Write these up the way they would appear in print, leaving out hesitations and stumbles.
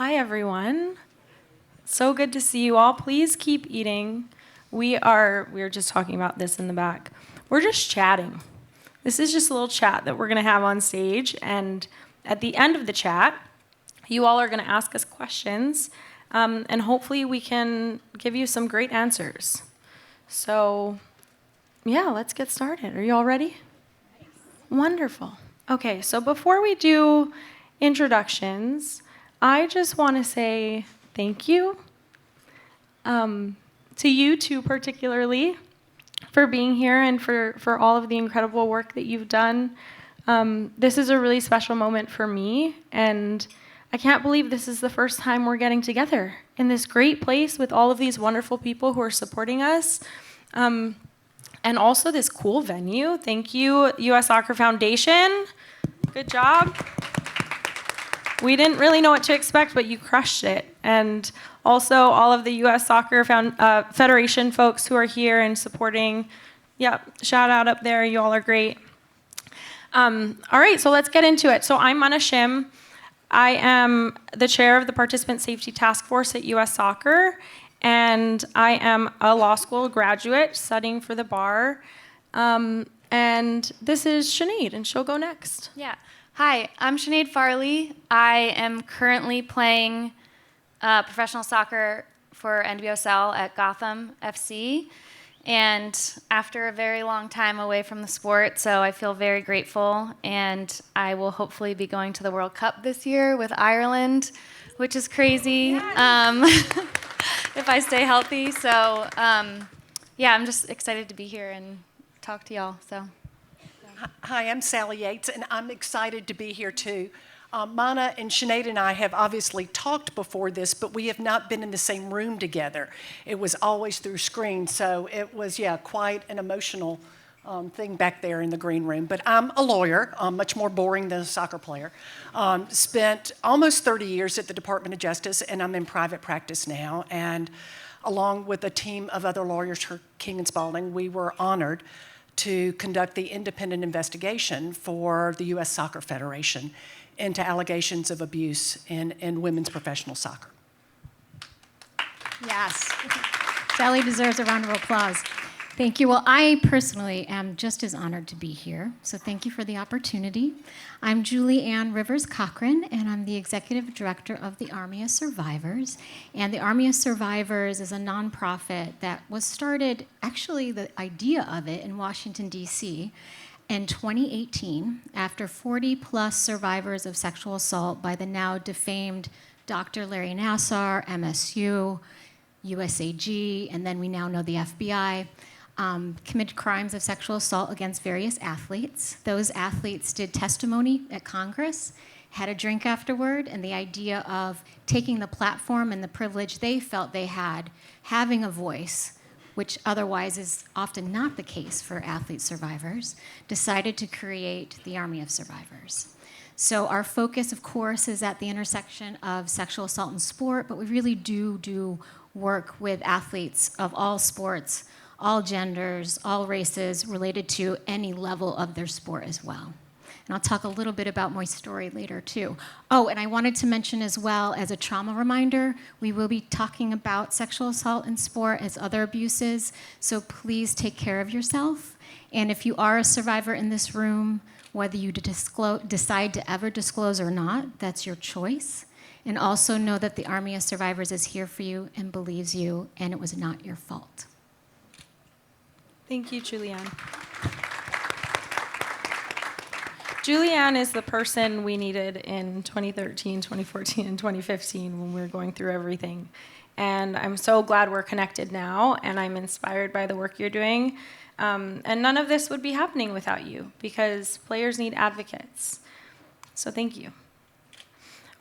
Hi, everyone. So good to see you all. Please keep eating. We were just talking about this in the back. We're just chatting. This is just a little chat that we're going to have on stage. And at the end of the chat, you all are going to ask us questions. And hopefully we can give you some great answers. So, yeah, let's get started. Are you all ready? Nice. Wonderful. Okay, so before we do introductions, I just want to say thank you to you two particularly for being here and for all of the incredible work that you've done. This is a really special moment for me, and I can't believe this is the first time we're getting together in this great place with all of these wonderful people who are supporting us, and also this cool venue. Thank you, U.S. Soccer Foundation. Good job. We didn't really know what to expect, but you crushed it. And also all of the U.S. Soccer Federation folks who are here and supporting. Yep, shout out up there. You all are great. All right, so let's get into it. So I'm Mana Shim. I am the chair of the Participant Safety Taskforce at U.S. Soccer, and I am a law school graduate studying for the bar. And this is Sinead, and she'll go next. Yeah. Hi, I'm Sinead Farrelly. I am currently playing professional soccer for NWSL at Gotham FC. And after a very long time away from the sport, so I feel very grateful. And I will hopefully be going to the World Cup this year with Ireland, which is crazy if I stay healthy. So yeah, I'm just excited to be here and talk to y'all. So. Hi, I'm Sally Yates, and I'm excited to be here too. Mana and Sinead and I have obviously talked before this, but we have not been in the same room together. It was always through screen, so it was, quite an emotional thing back there in the green room. But I'm a lawyer, much more boring than a soccer player. Spent almost 30 years at the Department of Justice, and I'm in private practice now. And along with a team of other lawyers for King and Spalding, we were honored to conduct the independent investigation for the U.S. Soccer Federation into allegations of abuse in women's professional soccer. Yes. Sally deserves a round of applause. Thank you. Well, I personally am just as honored to be here, so thank you for the opportunity. I'm Julie Ann Rivers-Cochran, and I'm the Executive Director of the Army of Survivors. And the Army of Survivors is a nonprofit that was started, actually the idea of it, in Washington, D.C. in 2018, after 40-plus survivors of sexual assault by the now defamed Dr. Larry Nassar, MSU, USAG, and then we now know the FBI, committed crimes of sexual assault against various athletes. Those athletes did testimony at Congress, had a drink afterward, and the idea of taking the platform and the privilege they felt they had, having a voice, which otherwise is often not the case for athlete survivors, decided to create the Army of Survivors. So our focus, of course, is at the intersection of sexual assault and sport, but we really do work with athletes of all sports, all genders, all races, related to any level of their sport as well. And I'll talk a little bit about my story later, too. Oh, and I wanted to mention as well, as a trauma reminder, we will be talking about sexual assault in sport as other abuses, so please take care of yourself. And if you are a survivor in this room, whether you decide to ever disclose or not, that's your choice. And also know that the Army of Survivors is here for you and believes you, and it was not your fault. Thank you, Julianne. Julianne is the person we needed in 2013, 2014, and 2015 when we were going through everything. And I'm so glad we're connected now, and I'm inspired by the work you're doing. And none of this would be happening without you, because players need advocates. So thank you.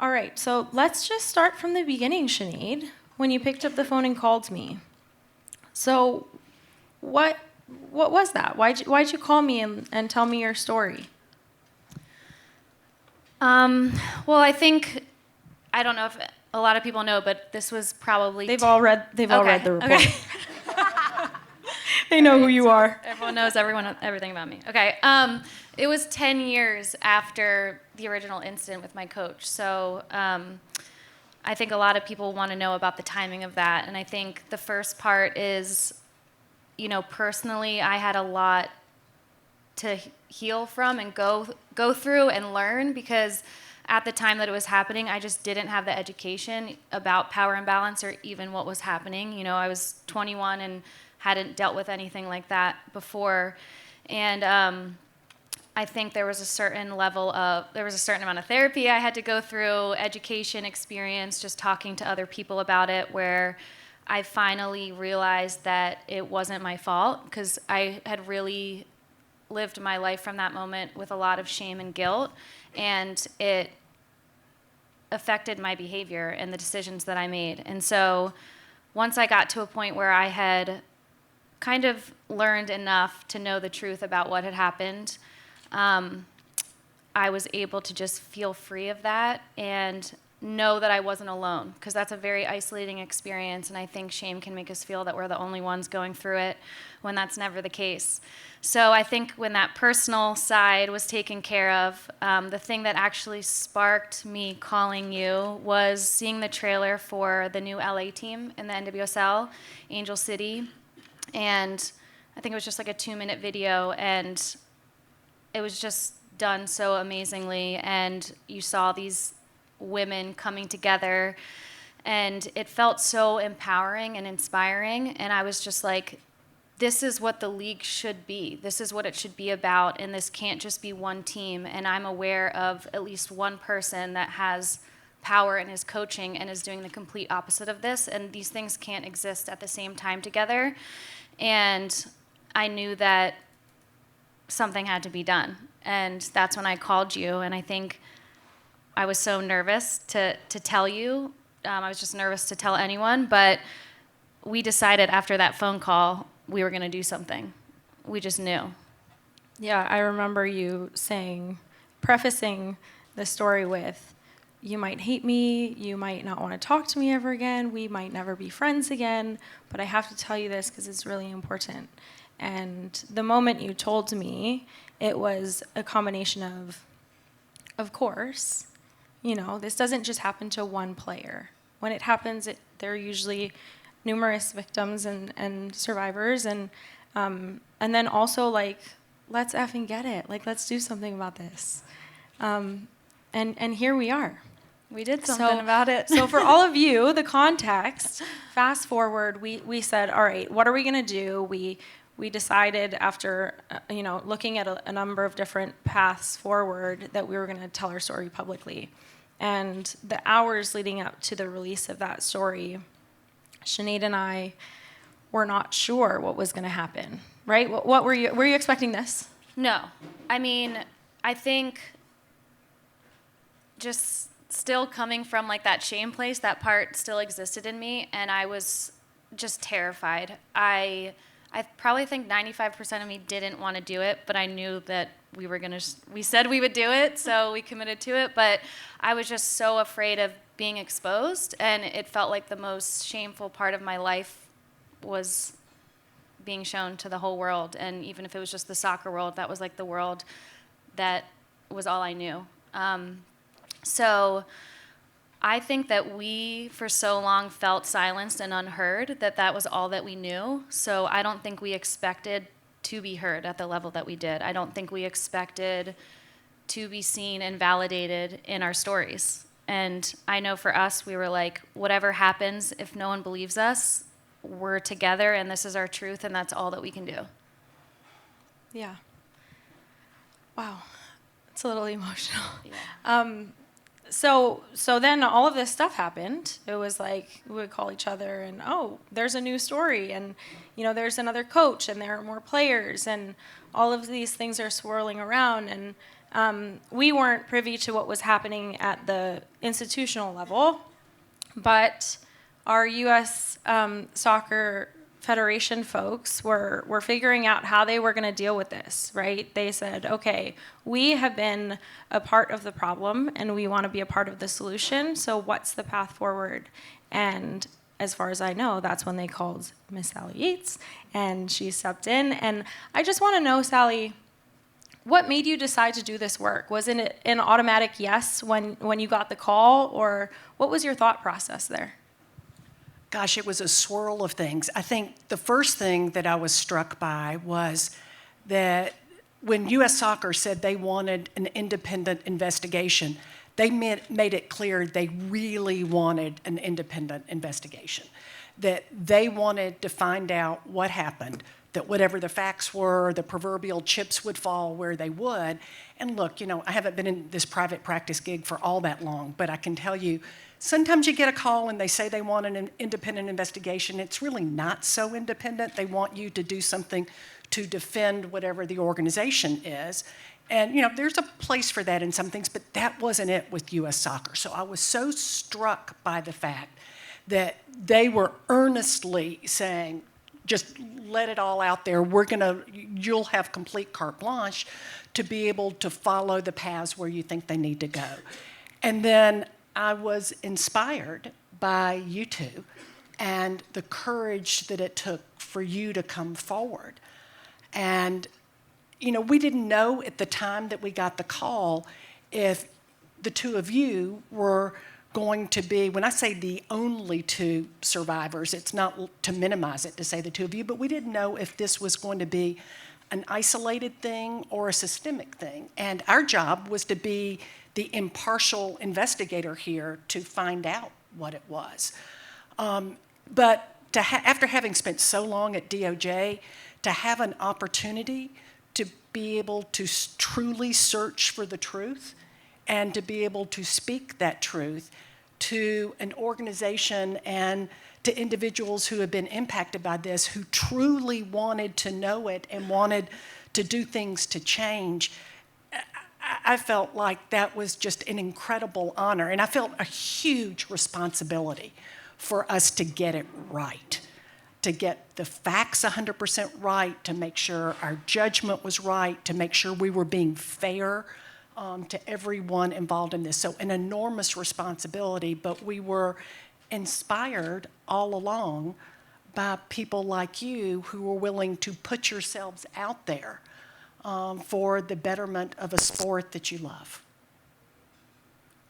All right, so let's just start from the beginning, Sinead, when you picked up the phone and called me. So what was that? Why'd you call me and tell me your story? Well, I think, I don't know if a lot of people know, but this was probably... They've all read the report. Okay. They know who you are. Everyone knows everything about me. Okay. It was 10 years after the original incident with my coach. So I think a lot of people want to know about the timing of that. And I think the first part is, personally, I had a lot to heal from and go through and learn, because at the time that it was happening, I just didn't have the education about power imbalance or even what was happening. I was 21 and hadn't dealt with anything like that before. And I think there was a certain amount of therapy I had to go through, education, experience, just talking to other people about it, where I finally realized that it wasn't my fault, because I had really lived my life from that moment with a lot of shame and guilt, and it affected my behavior and the decisions that I made. And so once I got to a point where I had kind of learned enough to know the truth about what had happened, I was able to just feel free of that and know that I wasn't alone, because that's a very isolating experience, and I think shame can make us feel that we're the only ones going through it, when that's never the case. So I think when that personal side was taken care of, the thing that actually sparked me calling you was seeing the trailer for the new LA team in the NWSL, Angel City, and I think it was just like a 2-minute video, and it was just done so amazingly, and you saw these women coming together, and it felt so empowering and inspiring, and I was just like, this is what the league should be. This is what it should be about, and this can't just be one team, and I'm aware of at least one person that has power and is coaching and is doing the complete opposite of this, and these things can't exist at the same time together. And I knew that something had to be done, and that's when I called you, and I think I was so nervous to tell you. I was just nervous to tell anyone, but we decided after that phone call we were going to do something. We just knew. Yeah, I remember you prefacing the story with, you might hate me, you might not want to talk to me ever again, we might never be friends again, but I have to tell you this because it's really important. And the moment you told me, it was a combination of course, this doesn't just happen to one player. When it happens, there are usually numerous victims and survivors, and then also, like, let's effing get it. Like, let's do something about this. And here we are. We did something about it. So for all of you, the context, fast forward, we said, all right, what are we going to do? We decided after looking at a number of different paths forward that we were going to tell our story publicly. And the hours leading up to the release of that story, Sinead and I were not sure what was going to happen, right? What were you expecting this? No. I mean, I think just still coming from like that shame place, that part still existed in me, and I was just terrified. I probably think 95% of me didn't want to do it, but I knew that we said we would do it, so we committed to it, but I was just so afraid of being exposed, and it felt like the most shameful part of my life was being shown to the whole world, and even if it was just the soccer world, that was like the world that was all I knew. So I think that we, for so long, felt silenced and unheard, that was all that we knew. So I don't think we expected to be heard at the level that we did. I don't think we expected to be seen and validated in our stories. And I know for us, we were like, whatever happens, if no one believes us, we're together, and this is our truth, and that's all that we can do. Yeah. Wow. It's a little emotional. Yeah. So then all of this stuff happened. It was like we would call each other and, oh, there's a new story, and there's another coach, and there are more players, and all of these things are swirling around, and we weren't privy to what was happening at the institutional level, but our U.S. Soccer Federation folks were figuring out how they were going to deal with this, right? They said, okay, we have been a part of the problem and we want to be a part of the solution, so what's the path forward? And as far as I know, that's when they called Miss Sally Yates, and she stepped in. And I just want to know, Sally, what made you decide to do this work? Was it an automatic yes when you got the call, or what was your thought process there? Gosh, it was a swirl of things. I think the first thing that I was struck by was that when U.S. Soccer said they wanted an independent investigation, they made it clear they really wanted an independent investigation, that they wanted to find out what happened, that whatever the facts were, the proverbial chips would fall where they would. And look, I haven't been in this private practice gig for all that long, but I can tell you, sometimes you get a call and they say they want an independent investigation. It's really not so independent. They want you to do something to defend whatever the organization is. And, there's a place for that in some things, but that wasn't it with U.S. Soccer. So I was so struck by the fact that they were earnestly saying, just let it all out there. You'll have complete carte blanche to be able to follow the paths where you think they need to go. And then I was inspired by you two and the courage that it took for you to come forward. And, we didn't know at the time that we got the call if the two of you were going to be, when I say the only two survivors, it's not to minimize it to say the two of you, but we didn't know if this was going to be an isolated thing or a systemic thing. And our job was to be the impartial investigator here to find out what it was. But after having spent so long at DOJ, to have an opportunity to be able to truly search for the truth and to be able to speak that truth to an organization and to individuals who have been impacted by this, who truly wanted to know it and wanted to do things to change, I felt like that was just an incredible honor. And I felt a huge responsibility for us to get it right, to get the facts 100% right, to make sure our judgment was right, to make sure we were being fair to everyone involved in this. So an enormous responsibility, but we were inspired all along by people like you who were willing to put yourselves out there for the betterment of a sport that you love.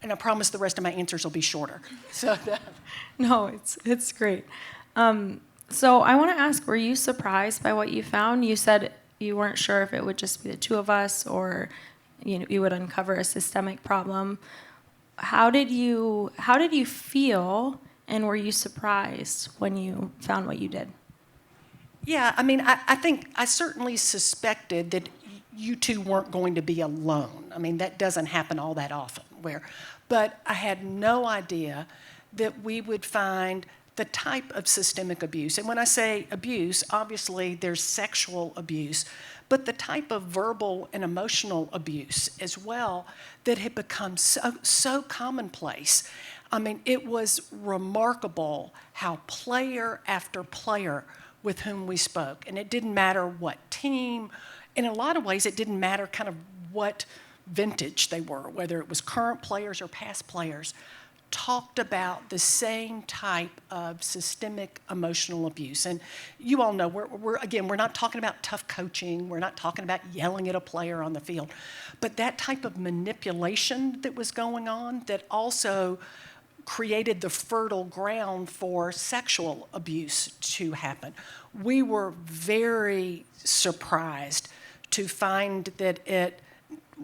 And I promise the rest of my answers will be shorter. So No, it's great. So I want to ask, were you surprised by what you found? You said you weren't sure if it would just be the two of us or you would uncover a systemic problem. How did you feel, and were you surprised when you found what you did? Yeah, I think I certainly suspected that you two weren't going to be alone. That doesn't happen all that often. But I had no idea that we would find the type of systemic abuse. And when I say abuse, obviously there's sexual abuse, but the type of verbal and emotional abuse as well that had become so commonplace. It was remarkable how player after player with whom we spoke, and it didn't matter what team, in a lot of ways it didn't matter kind of what vintage they were, whether it was current players or past players, talked about the same type of systemic emotional abuse. And you all know, we're not talking about tough coaching, we're not talking about yelling at a player on the field, but that type of manipulation that was going on that also created the fertile ground for sexual abuse to happen. We were very surprised to find that it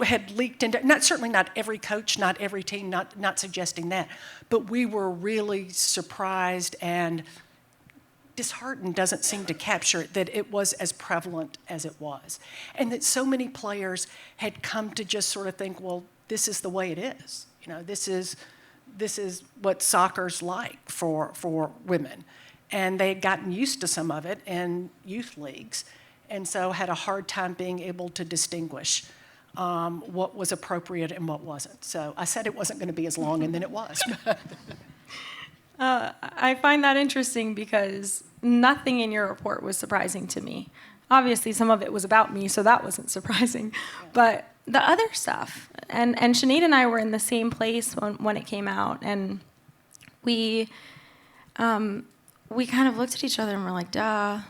had leaked into, certainly not every coach, not every team, not suggesting that, but we were really surprised, and disheartened doesn't seem to capture it, that it was as prevalent as it was. And that so many players had come to just sort of think, well, this is the way it is. This is what soccer's like for women. And they had gotten used to some of it in youth leagues, and so had a hard time being able to distinguish what was appropriate and what wasn't. So I said it wasn't going to be as long, and then it was. I find that interesting because nothing in your report was surprising to me. Obviously, some of it was about me, so that wasn't surprising. Yeah. But the other stuff, and Sinead and I were in the same place when it came out, and we kind of looked at each other and we're like, duh,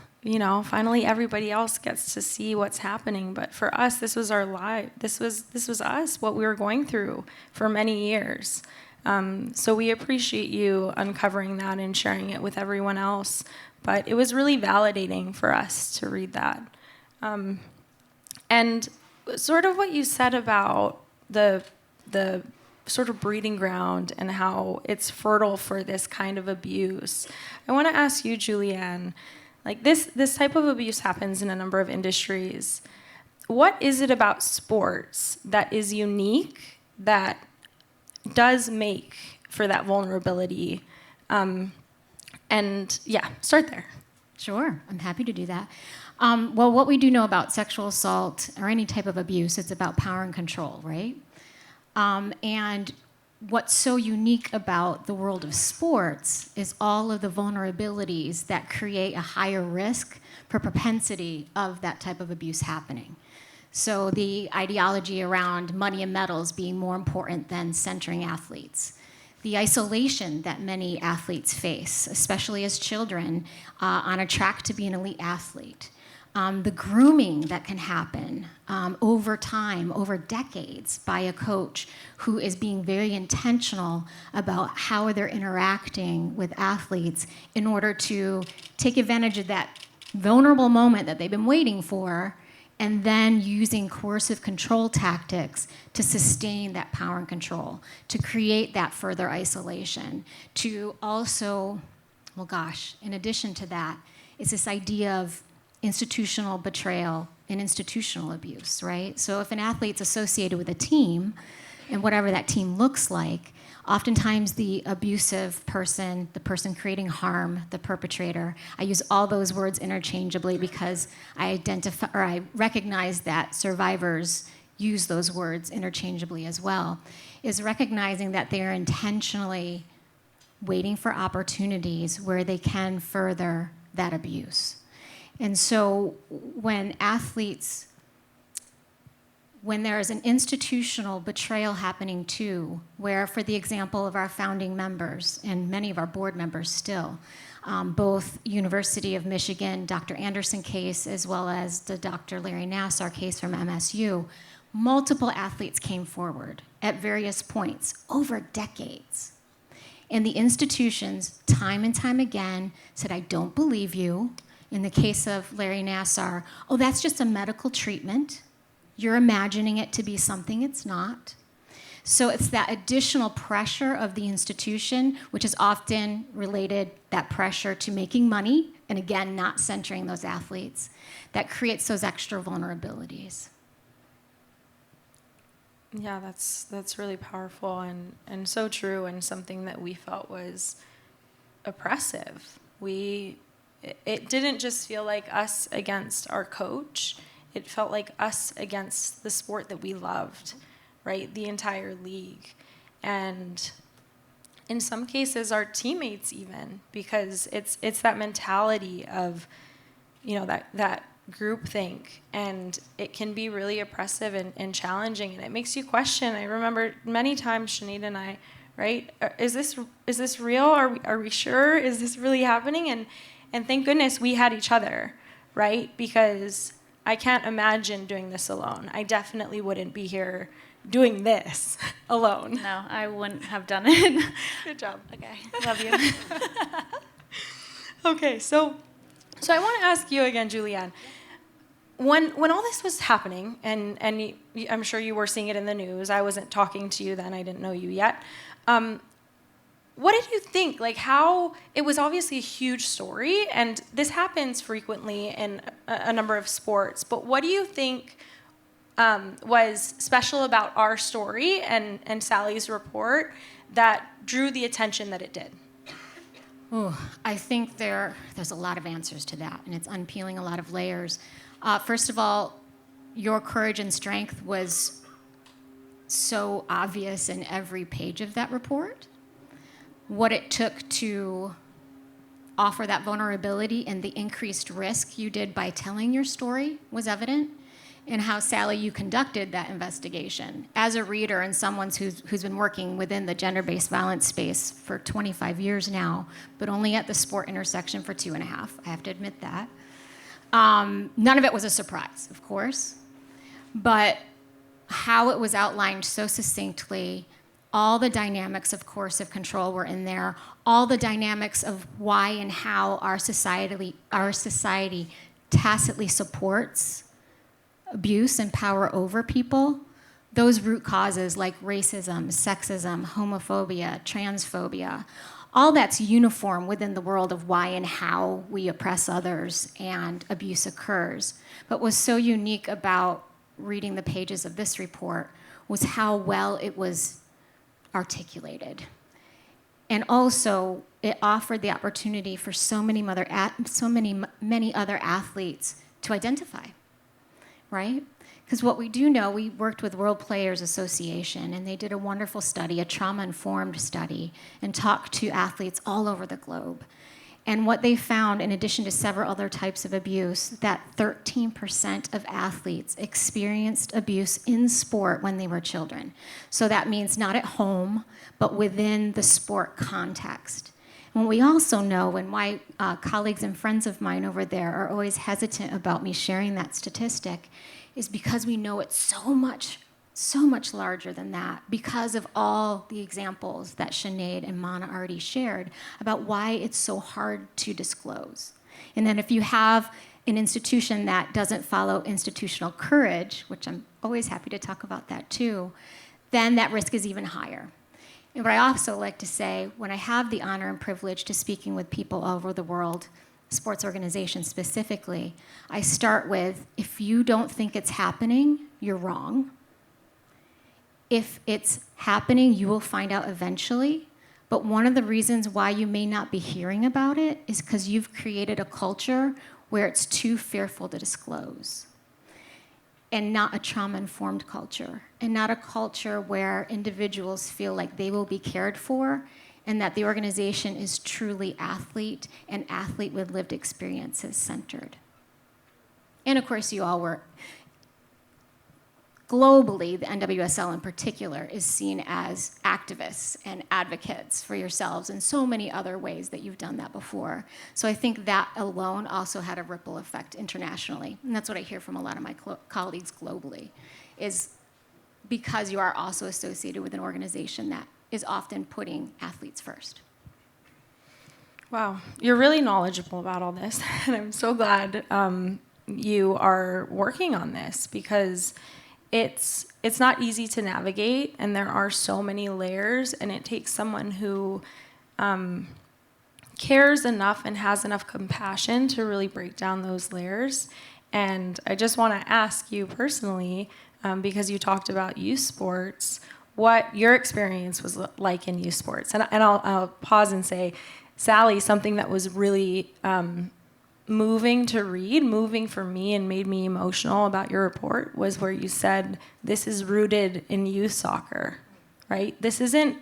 finally everybody else gets to see what's happening. But for us, this was our life. This was us, what we were going through for many years. So we appreciate you uncovering that and sharing it with everyone else. But it was really validating for us to read that. And sort of what you said about the sort of breeding ground and how it's fertile for this kind of abuse. I want to ask you, Julianne, like this type of abuse happens in a number of industries. What is it about sports that is unique that does make for that vulnerability? And yeah, start there. Sure, I'm happy to do that. Well, what we do know about sexual assault or any type of abuse, it's about power and control, right? And what's so unique about the world of sports is all of the vulnerabilities that create a higher risk for propensity of that type of abuse happening. So the ideology around money and medals being more important than centering athletes. The isolation that many athletes face, especially as children, on a track to be an elite athlete. The grooming that can happen over time, over decades, by a coach who is being very intentional about how they're interacting with athletes in order to take advantage of that vulnerable moment that they've been waiting for, and then using coercive control tactics to sustain that power and control, to create that further isolation, to also, well, gosh, in addition to that, it's this idea of institutional betrayal and institutional abuse, right? So if an athlete's associated with a team, and whatever that team looks like, oftentimes the abusive person, the person creating harm, the perpetrator, I use all those words interchangeably because I recognize that survivors use those words interchangeably as well, is recognizing that they are intentionally waiting for opportunities where they can further that abuse. And so when there is an institutional betrayal happening too, where, for the example of our founding members and many of our board members still, both University of Michigan, Dr. Anderson case, as well as the Dr. Larry Nassar case from MSU, multiple athletes came forward at various points over decades. And the institutions, time and time again, said, I don't believe you. In the case of Larry Nassar, oh, that's just a medical treatment. You're imagining it to be something it's not. So it's that additional pressure of the institution, which is often related, that pressure to making money, and again, not centering those athletes, that creates those extra vulnerabilities. Yeah, that's really powerful and so true, and something that we felt was oppressive. It didn't just feel like us against our coach. It felt like us against the sport that we loved, right? The entire league. And in some cases, our teammates even, because it's that mentality of, that groupthink, and it can be really oppressive and challenging, and it makes you question. I remember many times Sinead and I, right? Is this real? Are we sure? Is this really happening? And thank goodness we had each other, right? Because I can't imagine doing this alone. I definitely wouldn't be here doing this alone. No, I wouldn't have done it. Good job. Okay, love you. Okay, so I want to ask you again, Julianne. When all this was happening, and I'm sure you were seeing it in the news. I wasn't talking to you then. I didn't know you yet. What did you think? Like, how it was obviously a huge story, and this happens frequently in a number of sports. But what do you think was special about our story and Sally's report that drew the attention that it did? Oh, I think there's a lot of answers to that, and it's unpeeling a lot of layers. First of all, your courage and strength was so obvious in every page of that report. What it took to offer that vulnerability and the increased risk you did by telling your story was evident, and how, Sally, you conducted that investigation. As a reader and someone who's been working within the gender-based violence space for 25 years now, but only at the sport intersection for 2.5, I have to admit that. None of it was a surprise, of course, but how it was outlined so succinctly, all the dynamics of coercive control were in there, all the dynamics of why and how our society tacitly supports abuse and power over people, those root causes like racism, sexism, homophobia, transphobia, all that's uniform within the world of why and how we oppress others and abuse occurs. But what's so unique about reading the pages of this report was how well it was articulated. And also, it offered the opportunity for many other athletes to identify, right? Because what we do know, we worked with World Players Association, and they did a wonderful study, a trauma-informed study, and talked to athletes all over the globe. And what they found, in addition to several other types of abuse, that 13% of athletes experienced abuse in sport when they were children. So that means not at home, but within the sport context. And what we also know, and why colleagues and friends of mine over there are always hesitant about me sharing that statistic, is because we know it's so much larger than that, because of all the examples that Sinead and Mana already shared about why it's so hard to disclose. And then if you have an institution that doesn't follow institutional courage, which I'm always happy to talk about that too, then that risk is even higher. And what I also like to say, when I have the honor and privilege to speaking with people all over the world, sports organizations specifically, I start with, if you don't think it's happening, you're wrong. If it's happening, you will find out eventually. But one of the reasons why you may not be hearing about it is because you've created a culture where it's too fearful to disclose. And not a trauma-informed culture. And not a culture where individuals feel like they will be cared for, and that the organization is truly athlete and athlete with lived experiences centered. And of course, you all work. Globally, the NWSL in particular is seen as activists and advocates for yourselves in so many other ways that you've done that before. So I think that alone also had a ripple effect internationally. And that's what I hear from a lot of my colleagues globally, is because you are also associated with an organization that is often putting athletes first. Wow, you're really knowledgeable about all this, and I'm so glad you are working on this, because it's not easy to navigate, and there are so many layers, and it takes someone who cares enough and has enough compassion to really break down those layers. And I just want to ask you personally, because you talked about youth sports, what your experience was like in youth sports. And I'll pause and say, Sally, something that was really moving to read, moving for me and made me emotional about your report, was where you said this is rooted in youth soccer, right? This isn't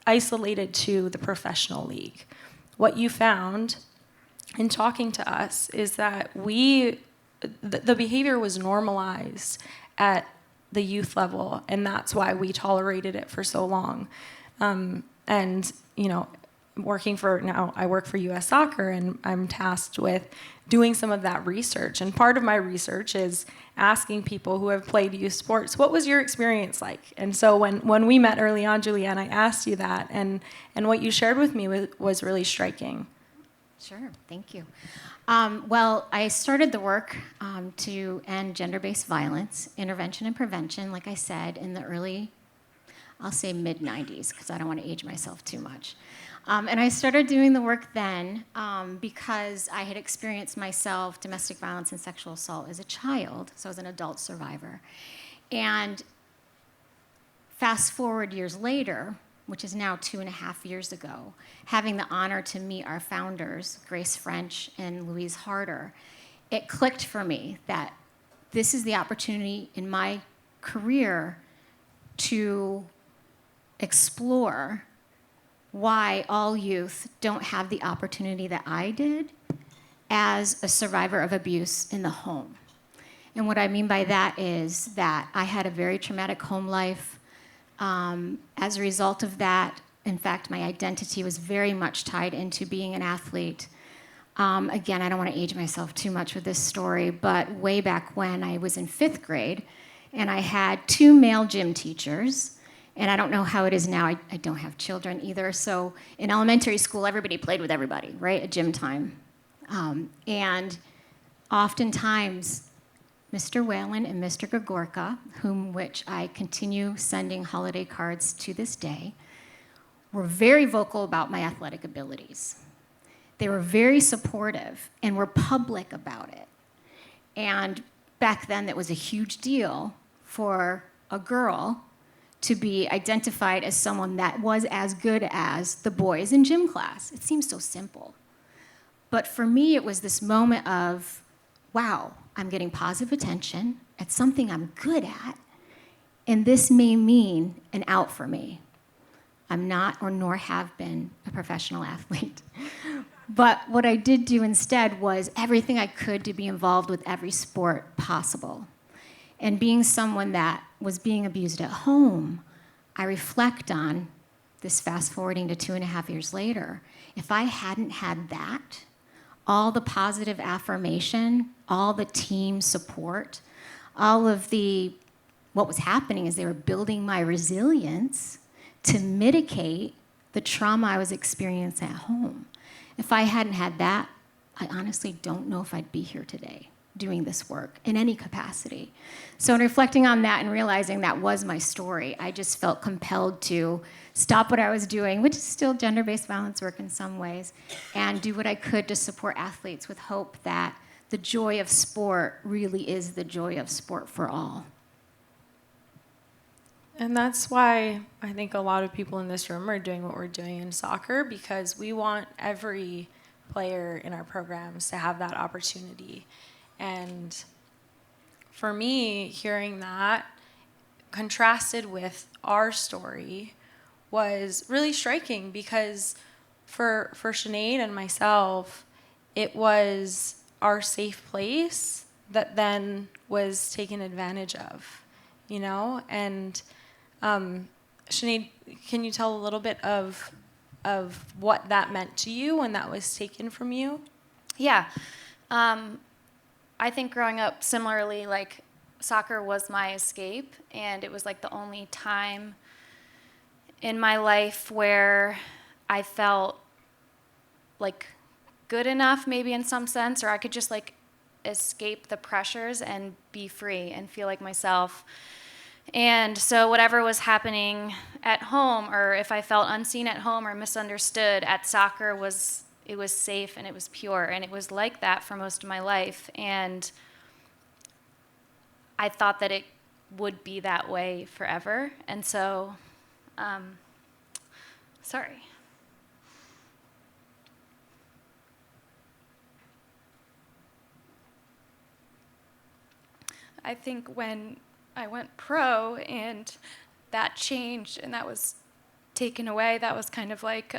isolated to the professional league. What you found in talking to us is that the behavior was normalized at the youth level, and that's why we tolerated it for so long. And you know, I work for U.S. Soccer, and I'm tasked with doing some of that research. And part of my research is asking people who have played youth sports, what was your experience like? And so when we met early on, Julianne, I asked you that, and what you shared with me was really striking. Sure, thank you. Well, I started the work to end gender-based violence, intervention and prevention, like I said, in the early, I'll say mid-90s, because I don't want to age myself too much. And I started doing the work then because I had experienced myself domestic violence and sexual assault as a child, so as an adult survivor. And fast forward years later, which is now 2.5 years ago, having the honor to meet our founders, Grace French and Louise Harder, it clicked for me that this is the opportunity in my career to explore why all youth don't have the opportunity that I did as a survivor of abuse in the home. And what I mean by that is that I had a very traumatic home life. As a result of that, in fact, my identity was very much tied into being an athlete. Again, I don't want to age myself too much with this story, but way back when I was in 5th grade, and I had 2 male gym teachers, and I don't know how it is now. I don't have children either. So in elementary school, everybody played with everybody, right, at gym time. And oftentimes, Mr. Whalen and Mr. Gregorka, which I continue sending holiday cards to this day, were very vocal about my athletic abilities. They were very supportive and were public about it. And back then, that was a huge deal for a girl to be identified as someone that was as good as the boys in gym class. It seems so simple. But for me, it was this moment of, wow, I'm getting positive attention at something I'm good at, and this may mean an out for me. I'm not, or nor have been, a professional athlete. But what I did do instead was everything I could to be involved with every sport possible. And being someone that was being abused at home, I reflect on this fast forwarding to 2.5 years later. If I hadn't had that, all the positive affirmation, all the team support, all of what was happening is they were building my resilience to mitigate the trauma I was experiencing at home. If I hadn't had that, I honestly don't know if I'd be here today doing this work in any capacity. So in reflecting on that and realizing that was my story, I just felt compelled to stop what I was doing, which is still gender-based violence work in some ways, and do what I could to support athletes with hope that the joy of sport really is the joy of sport for all. And that's why I think a lot of people in this room are doing what we're doing in soccer, because we want every player in our programs to have that opportunity. And for me, hearing that contrasted with our story was really striking, because for Sinead and myself, it was our safe place that then was taken advantage of, you know? And Sinead, can you tell a little bit of what that meant to you when that was taken from you? Yeah. I think growing up similarly, like, soccer was my escape, and it was like the only time in my life where I felt like good enough, maybe in some sense, or I could just like escape the pressures and be free and feel like myself. And so whatever was happening at home, or if I felt unseen at home or misunderstood, at soccer it was safe and it was pure, and it was like that for most of my life. And I thought that it would be that way forever. And so, sorry. I think when I went pro and that changed and that was taken away, that was kind of like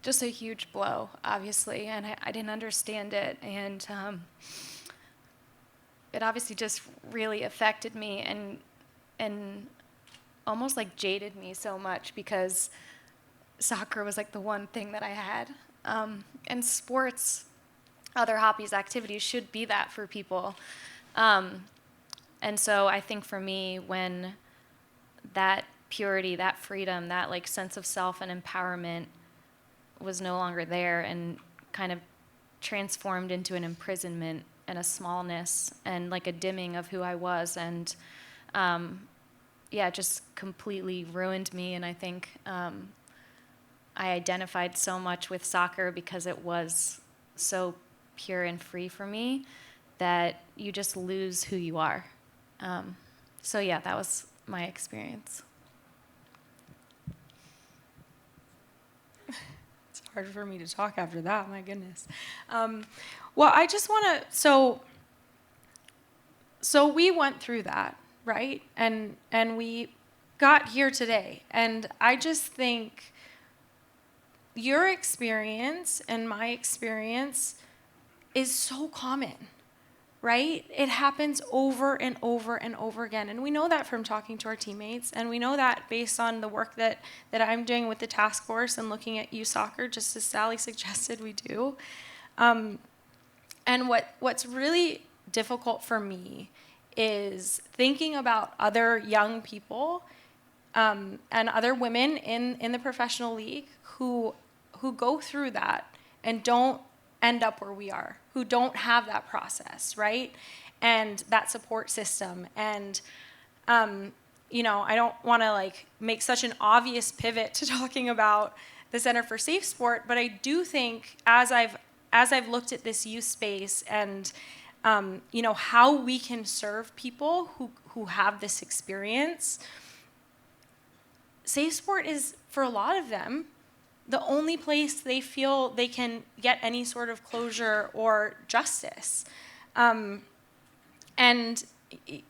just a huge blow, obviously, and I didn't understand it, and it obviously just really affected me and almost like jaded me so much, because soccer was like the one thing that I had, and sports, other hobbies, activities should be that for people. And so I think for me, when that purity, that freedom, that like sense of self and empowerment was no longer there and kind of transformed into an imprisonment and a smallness and like a dimming of who I was, and it just completely ruined me. And I think I identified so much with soccer because it was so pure and free for me that you just lose who you are. That was my experience. It's hard for me to talk after that, my goodness. I just want to, so we went through that, right? And we got here today. And I just think your experience and my experience is so common, right? It happens over and over and over again. And we know that from talking to our teammates, and we know that based on the work that I'm doing with the task force and looking at youth soccer, just as Sally suggested we do. And what's really difficult for me is thinking about other young people and other women in the professional league who go through that and don't end up where we are, who don't have that process, right? And that support system. And I don't want to make such an obvious pivot to talking about the Center for Safe Sport, but I do think as I've looked at this youth space and how we can serve people who have this experience, Safe Sport is, for a lot of them, the only place they feel they can get any sort of closure or justice. And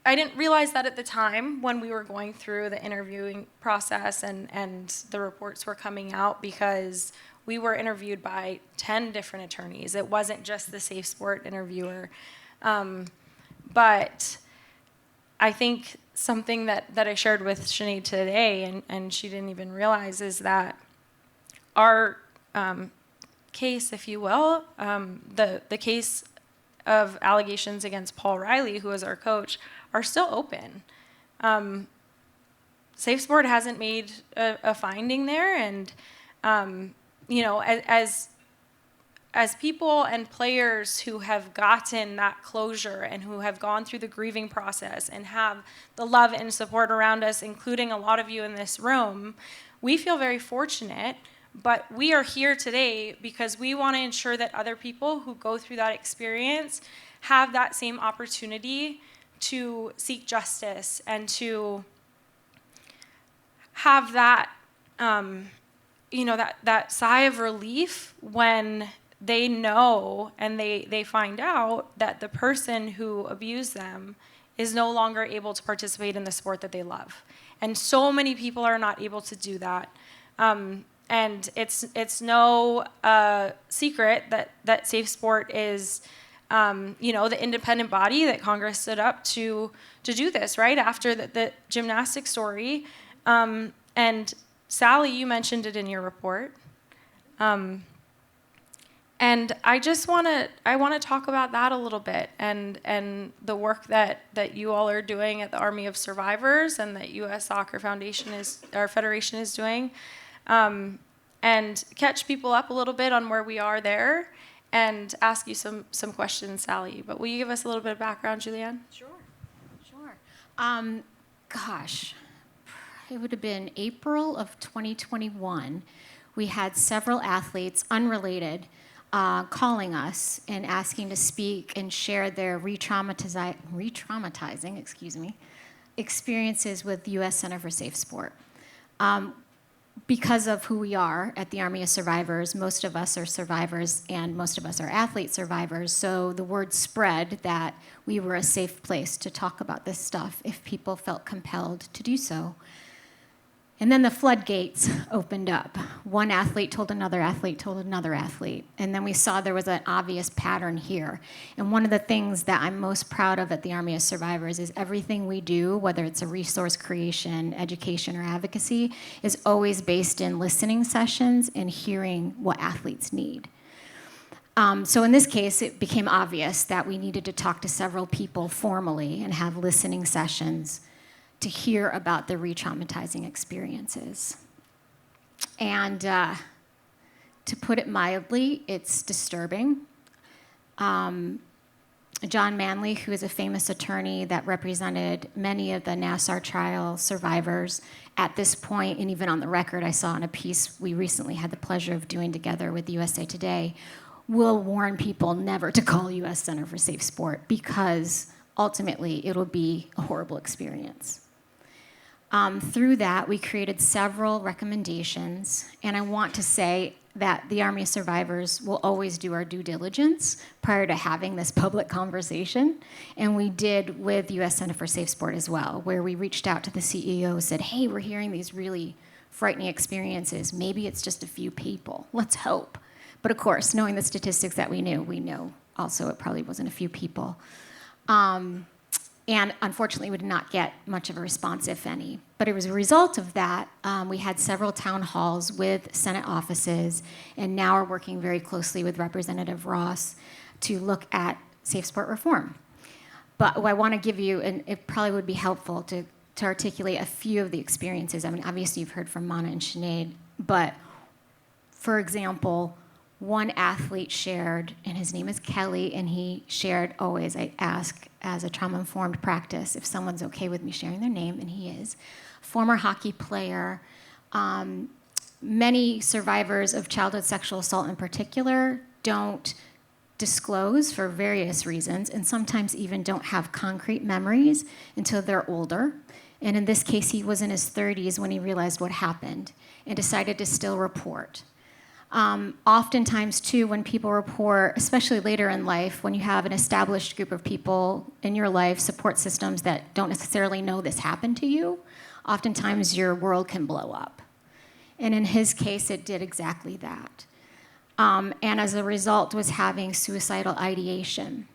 I didn't realize that at the time when we were going through the interviewing process and the reports were coming out, because we were interviewed by 10 different attorneys. It wasn't just the Safe Sport interviewer. But I think something that I shared with Sinead today, and she didn't even realize, is that our case, if you will, the case of allegations against Paul Riley, who was our coach, are still open. Safe Sport hasn't made a finding there, and as people and players who have gotten that closure and who have gone through the grieving process and have the love and support around us, including a lot of you in this room, we feel very fortunate. But we are here today because we want to ensure that other people who go through that experience have that same opportunity to seek justice and to have that, that sigh of relief when they know and they find out that the person who abused them is no longer able to participate in the sport that they love. And so many people are not able to do that. And it's no secret that Safe Sport is, the independent body that Congress stood up to do this, right? After the gymnastics story. And Sally, you mentioned it in your report. And I just want to talk about that a little bit and the work that you all are doing at the Army of Survivors and that U.S. Soccer Federation is doing. And catch people up a little bit on where we are there and ask you some questions, Sally. But will you give us a little bit of background, Julianne? Sure. It would have been April of 2021. We had several athletes, unrelated, calling us and asking to speak and share their re-traumatizing experiences with the U.S. Center for Safe Sport. Because of who we are at the Army of Survivors, most of us are survivors and most of us are athlete survivors, so the word spread that we were a safe place to talk about this stuff if people felt compelled to do so. And then the floodgates opened up. One athlete told another athlete told another athlete. And then we saw there was an obvious pattern here. And one of the things that I'm most proud of at the Army of Survivors is everything we do, whether it's a resource creation, education, or advocacy, is always based in listening sessions and hearing what athletes need. So in this case, it became obvious that we needed to talk to several people formally and have listening sessions to hear about the re-traumatizing experiences. And to put it mildly, it's disturbing. John Manley, who is a famous attorney that represented many of the Nassar trial survivors at this point, and even on the record, I saw in a piece we recently had the pleasure of doing together with USA Today, will warn people never to call U.S. Center for Safe Sport because ultimately it'll be a horrible experience. Through that, we created several recommendations, and I want to say that the Army of Survivors will always do our due diligence prior to having this public conversation, and we did with U.S. Center for Safe Sport as well, where we reached out to the CEO, said, hey, we're hearing these really frightening experiences. Maybe it's just a few people. Let's hope. But of course, knowing the statistics that we know also it probably wasn't a few people. and unfortunately we did not get much of a response, if any. But it was a result of that. We had several town halls with Senate offices, and now are working very closely with Representative Ross to look at safe sport reform. But I want to give you, and it probably would be helpful to articulate a few of the experiences. I mean, obviously you've heard from Mana and Sinead, but for example, one athlete shared, and his name is Kelly, and he shared always, I ask as a trauma-informed practice if someone's okay with me sharing their name, and he is. Former hockey player. Many survivors of childhood sexual assault in particular don't disclose for various reasons, and sometimes even don't have concrete memories until they're older. And in this case, he was in his 30s when he realized what happened and decided to still report. Oftentimes, too, when people report, especially later in life, when you have an established group of people in your life, support systems that don't necessarily know this happened to you, oftentimes your world can blow up. And in his case, it did exactly that. And as a result, was having suicidal ideation.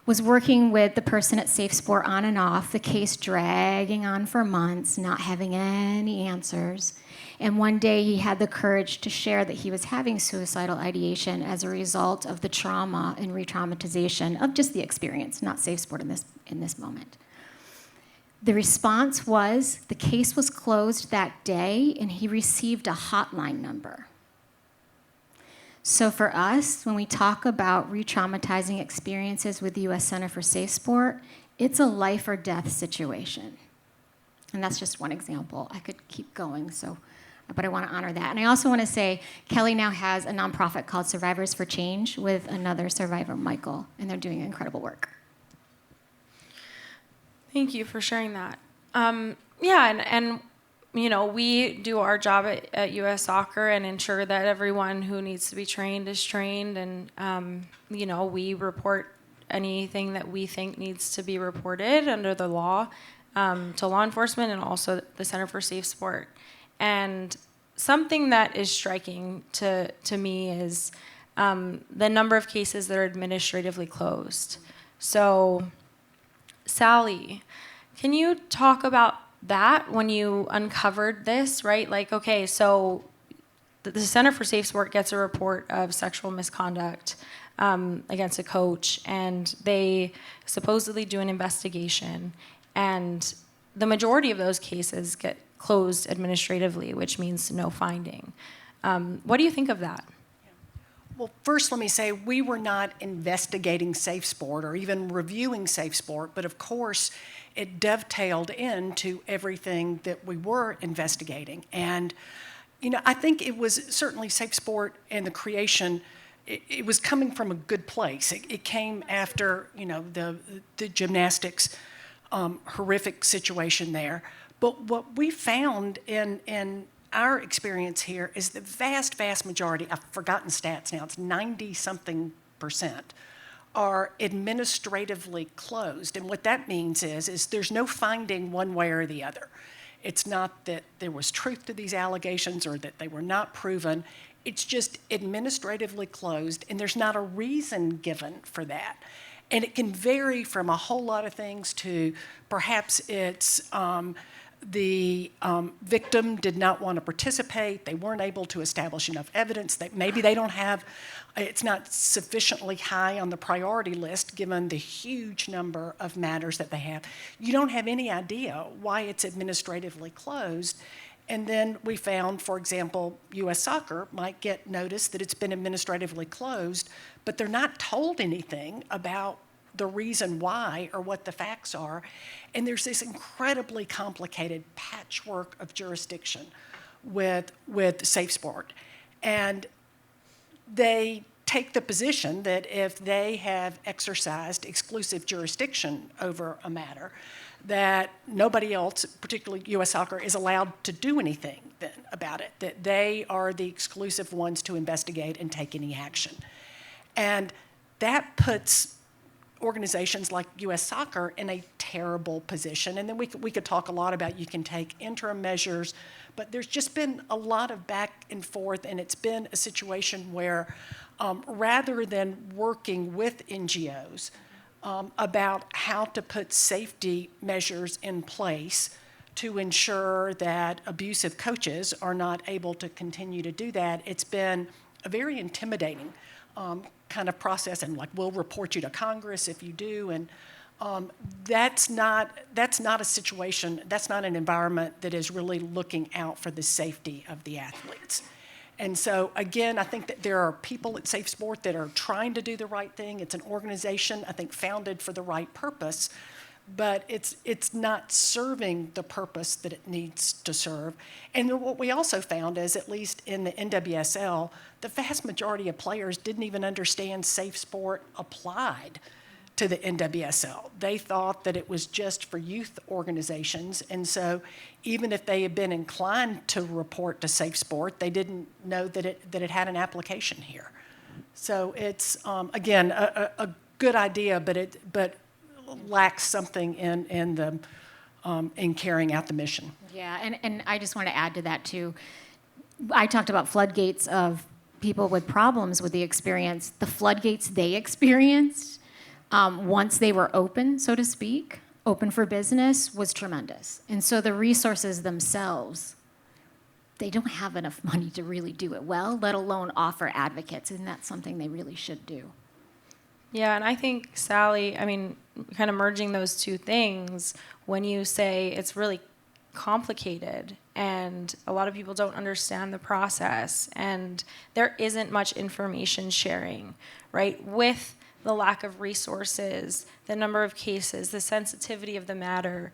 Was working with the person at Safe Sport on and off, the case dragging on for months, not having any answers. And one day he had the courage to share that he was having suicidal ideation as a result of the trauma and re-traumatization of just the experience, not Safe Sport in this moment. The response was the case was closed that day and he received a hotline number. So for us, when we talk about re-traumatizing experiences with the U.S. Center for Safe Sport, it's a life or death situation. And that's just one example. I could keep going, but I want to honor that. And I also want to say Kelly now has a nonprofit called Survivors for Change with another survivor, Michael, and they're doing incredible work. Thank you for sharing that. And you know, we do our job at U.S. Soccer and ensure that everyone who needs to be trained is trained, and you know, we report anything that we think needs to be reported under the law to law enforcement and also the Center for Safe Sport. And something that is striking to me is the number of cases that are administratively closed. So, Sally, can you talk about that when you uncovered this, right? Like, okay, so the Center for Safe Sport gets a report of sexual misconduct against a coach, and they supposedly do an investigation, and the majority of those cases get closed administratively, which means no finding. What do you think of that? Well, first let me say we were not investigating Safe Sport or even reviewing Safe Sport, but of course it dovetailed into everything that we were investigating. And, you know, I think it was certainly Safe Sport and the creation, it was coming from a good place. It came after, you know, the gymnastics horrific situation there. But what we found in our experience here is the vast majority, I've forgotten stats now, it's 90-something%, are administratively closed. And what that means is there's no finding one way or the other. It's not that there was truth to these allegations or that they were not proven. It's just administratively closed, and there's not a reason given for that. And it can vary from a whole lot of things to perhaps it's the victim did not want to participate, they weren't able to establish enough evidence, that maybe they don't have, it's not sufficiently high on the priority list given the huge number of matters that they have. You don't have any idea why it's administratively closed. And then we found, for example, U.S. Soccer might get notice that it's been administratively closed, but they're not told anything about the reason why or what the facts are. And there's this incredibly complicated patchwork of jurisdiction with Safe Sport. And they take the position that if they have exercised exclusive jurisdiction over a matter, that nobody else, particularly U.S. Soccer, is allowed to do anything then about it, that they are the exclusive ones to investigate and take any action. And that puts organizations like U.S. Soccer in a terrible position. And then we could talk a lot about you can take interim measures, but there's just been a lot of back and forth, and it's been a situation where rather than working with NGOs, about how to put safety measures in place to ensure that abusive coaches are not able to continue to do that. It's been a very intimidating kind of process, and like, we'll report you to Congress if you do, and that's not a situation, that's not an environment that is really looking out for the safety of the athletes. And so, again, I think that there are people at Safe Sport that are trying to do the right thing. It's an organization, I think, founded for the right purpose, but it's not serving the purpose that it needs to serve. And what we also found is, at least in the NWSL, the vast majority of players didn't even understand Safe Sport applied to the NWSL. They thought that it was just for youth organizations, and so even if they had been inclined to report to Safe Sport, they didn't know that it had an application here. So it's again a good idea, but lacks something in carrying out the mission. Yeah, and I just want to add to that too. I talked about floodgates of people with problems with the experience. The floodgates they experienced once they were open, so to speak, open for business, was tremendous. And so the resources themselves, they don't have enough money to really do it well, let alone offer advocates, and that's something they really should do. Yeah, and I think, Sally, I mean, kind of merging those two things, when you say it's really complicated and a lot of people don't understand the process and there isn't much information sharing, right? With the lack of resources, the number of cases, the sensitivity of the matter.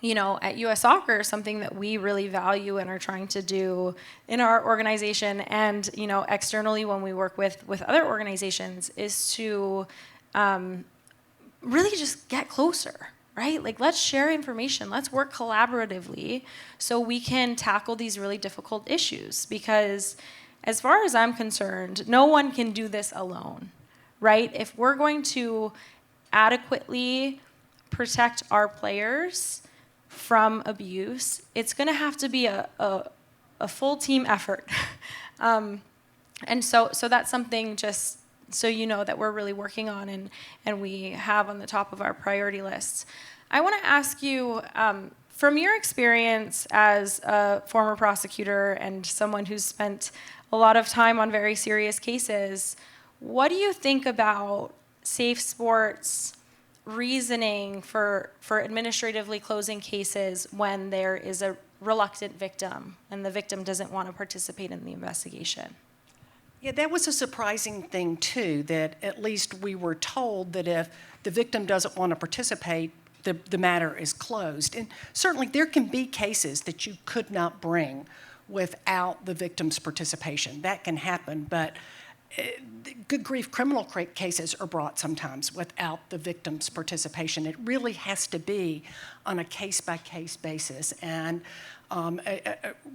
You know, at US Soccer, something that we really value and are trying to do in our organization and, you know, externally when we work with other organizations is to really just get closer, right? Like, let's share information. Let's work collaboratively so we can tackle these really difficult issues. Because as far as I'm concerned, no one can do this alone, right? If we're going to adequately protect our players from abuse, it's going to have to be a full team effort. And so that's something, just so you know, that we're really working on and we have on the top of our priority lists. I want to ask you, from your experience as a former prosecutor and someone who's spent a lot of time on very serious cases, what do you think about Safe Sport's reasoning for administratively closing cases when there is a reluctant victim and the victim doesn't want to participate in the investigation? Yeah, that was a surprising thing too, that at least we were told that if the victim doesn't want to participate, the matter is closed. And certainly there can be cases that you could not bring without the victim's participation. That can happen, but good grief, criminal cases are brought sometimes without the victim's participation. It really has to be on a case-by-case basis, and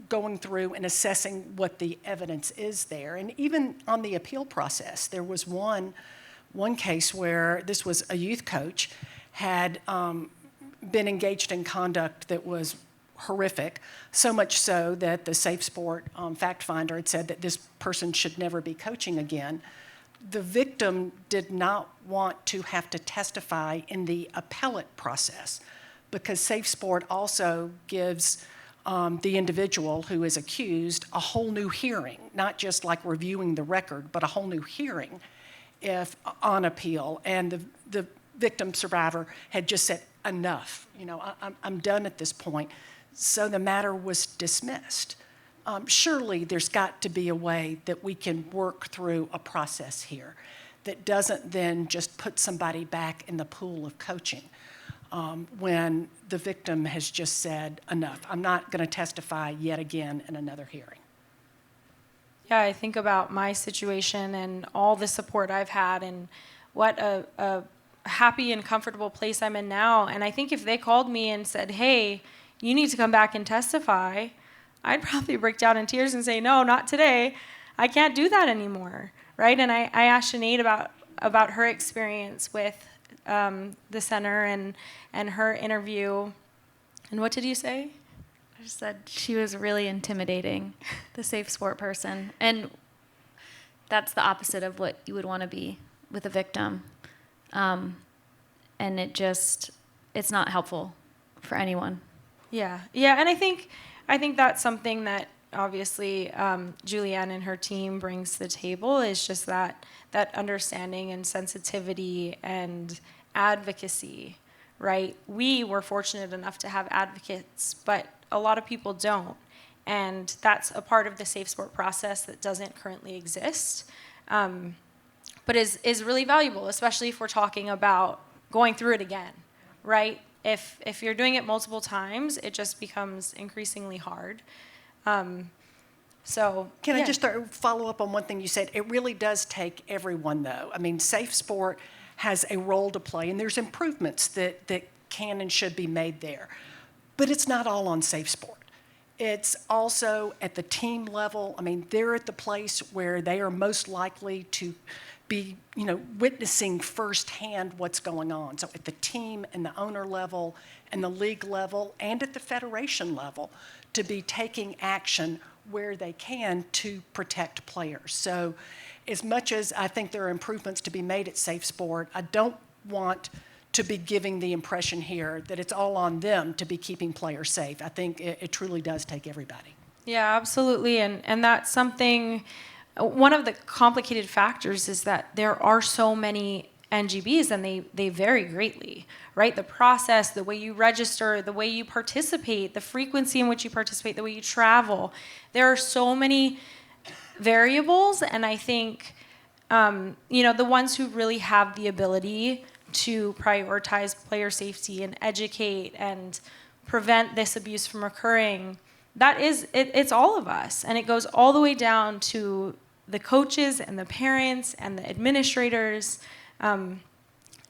going through and assessing what the evidence is there. And even on the appeal process, there was one case where this was a youth coach had been engaged in conduct that was horrific, so much so that the Safe Sport fact finder had said that this person should never be coaching again. The victim did not want to have to testify in the appellate process because Safe Sport also gives the individual who is accused a whole new hearing, not just like reviewing the record, but a whole new hearing if on appeal. And the victim survivor had just said, enough, you know, I'm done at this point. So the matter was dismissed. Surely there's got to be a way that we can work through a process here that doesn't then just put somebody back in the pool of coaching when the victim has just said, enough, I'm not going to testify yet again in another hearing. Yeah, I think about my situation and all the support I've had and what a happy and comfortable place I'm in now. And I think if they called me and said, hey, you need to come back and testify, I'd probably break down in tears and say, no, not today. I can't do that anymore, right? And I asked Sinead about her experience with the center and her interview. And what did you say? I just said she was really intimidating, the Safe Sport person. And that's the opposite of what you would want to be with a victim. And it's not helpful for anyone. Yeah, yeah, and I think that's something that obviously Julianne and her team brings to the table, is just that understanding and sensitivity and advocacy, right? We were fortunate enough to have advocates, but a lot of people don't, and that's a part of the safe sport process that doesn't currently exist, but is really valuable, especially if we're talking about going through it again, right? If you're doing it multiple times, it just becomes increasingly hard. So Can I just follow up on one thing you said? It really does take everyone, though. I mean, safe sport has a role to play, and there's improvements that can and should be made there. But it's not all on safe sport. It's also at the team level. I mean, they're at the place where they are most likely to be, witnessing firsthand what's going on. So at the team and the owner level and the league level and at the federation level, to be taking action where they can to protect players. So as much as I think there are improvements to be made at safe sport, I don't want to be giving the impression here that it's all on them to be keeping players safe. I think it truly does take everybody. yeah, absolutely, and that's something. One of the complicated factors is that there are so many NGBs, and they vary greatly, right? The process, the way you register, the way you participate, the frequency in which you participate, the way you travel. There are so many variables, and I think, the ones who really have the ability to prioritize player safety and educate and prevent this abuse from occurring, it's all of us, and it goes all the way down to the coaches and the parents and the administrators. And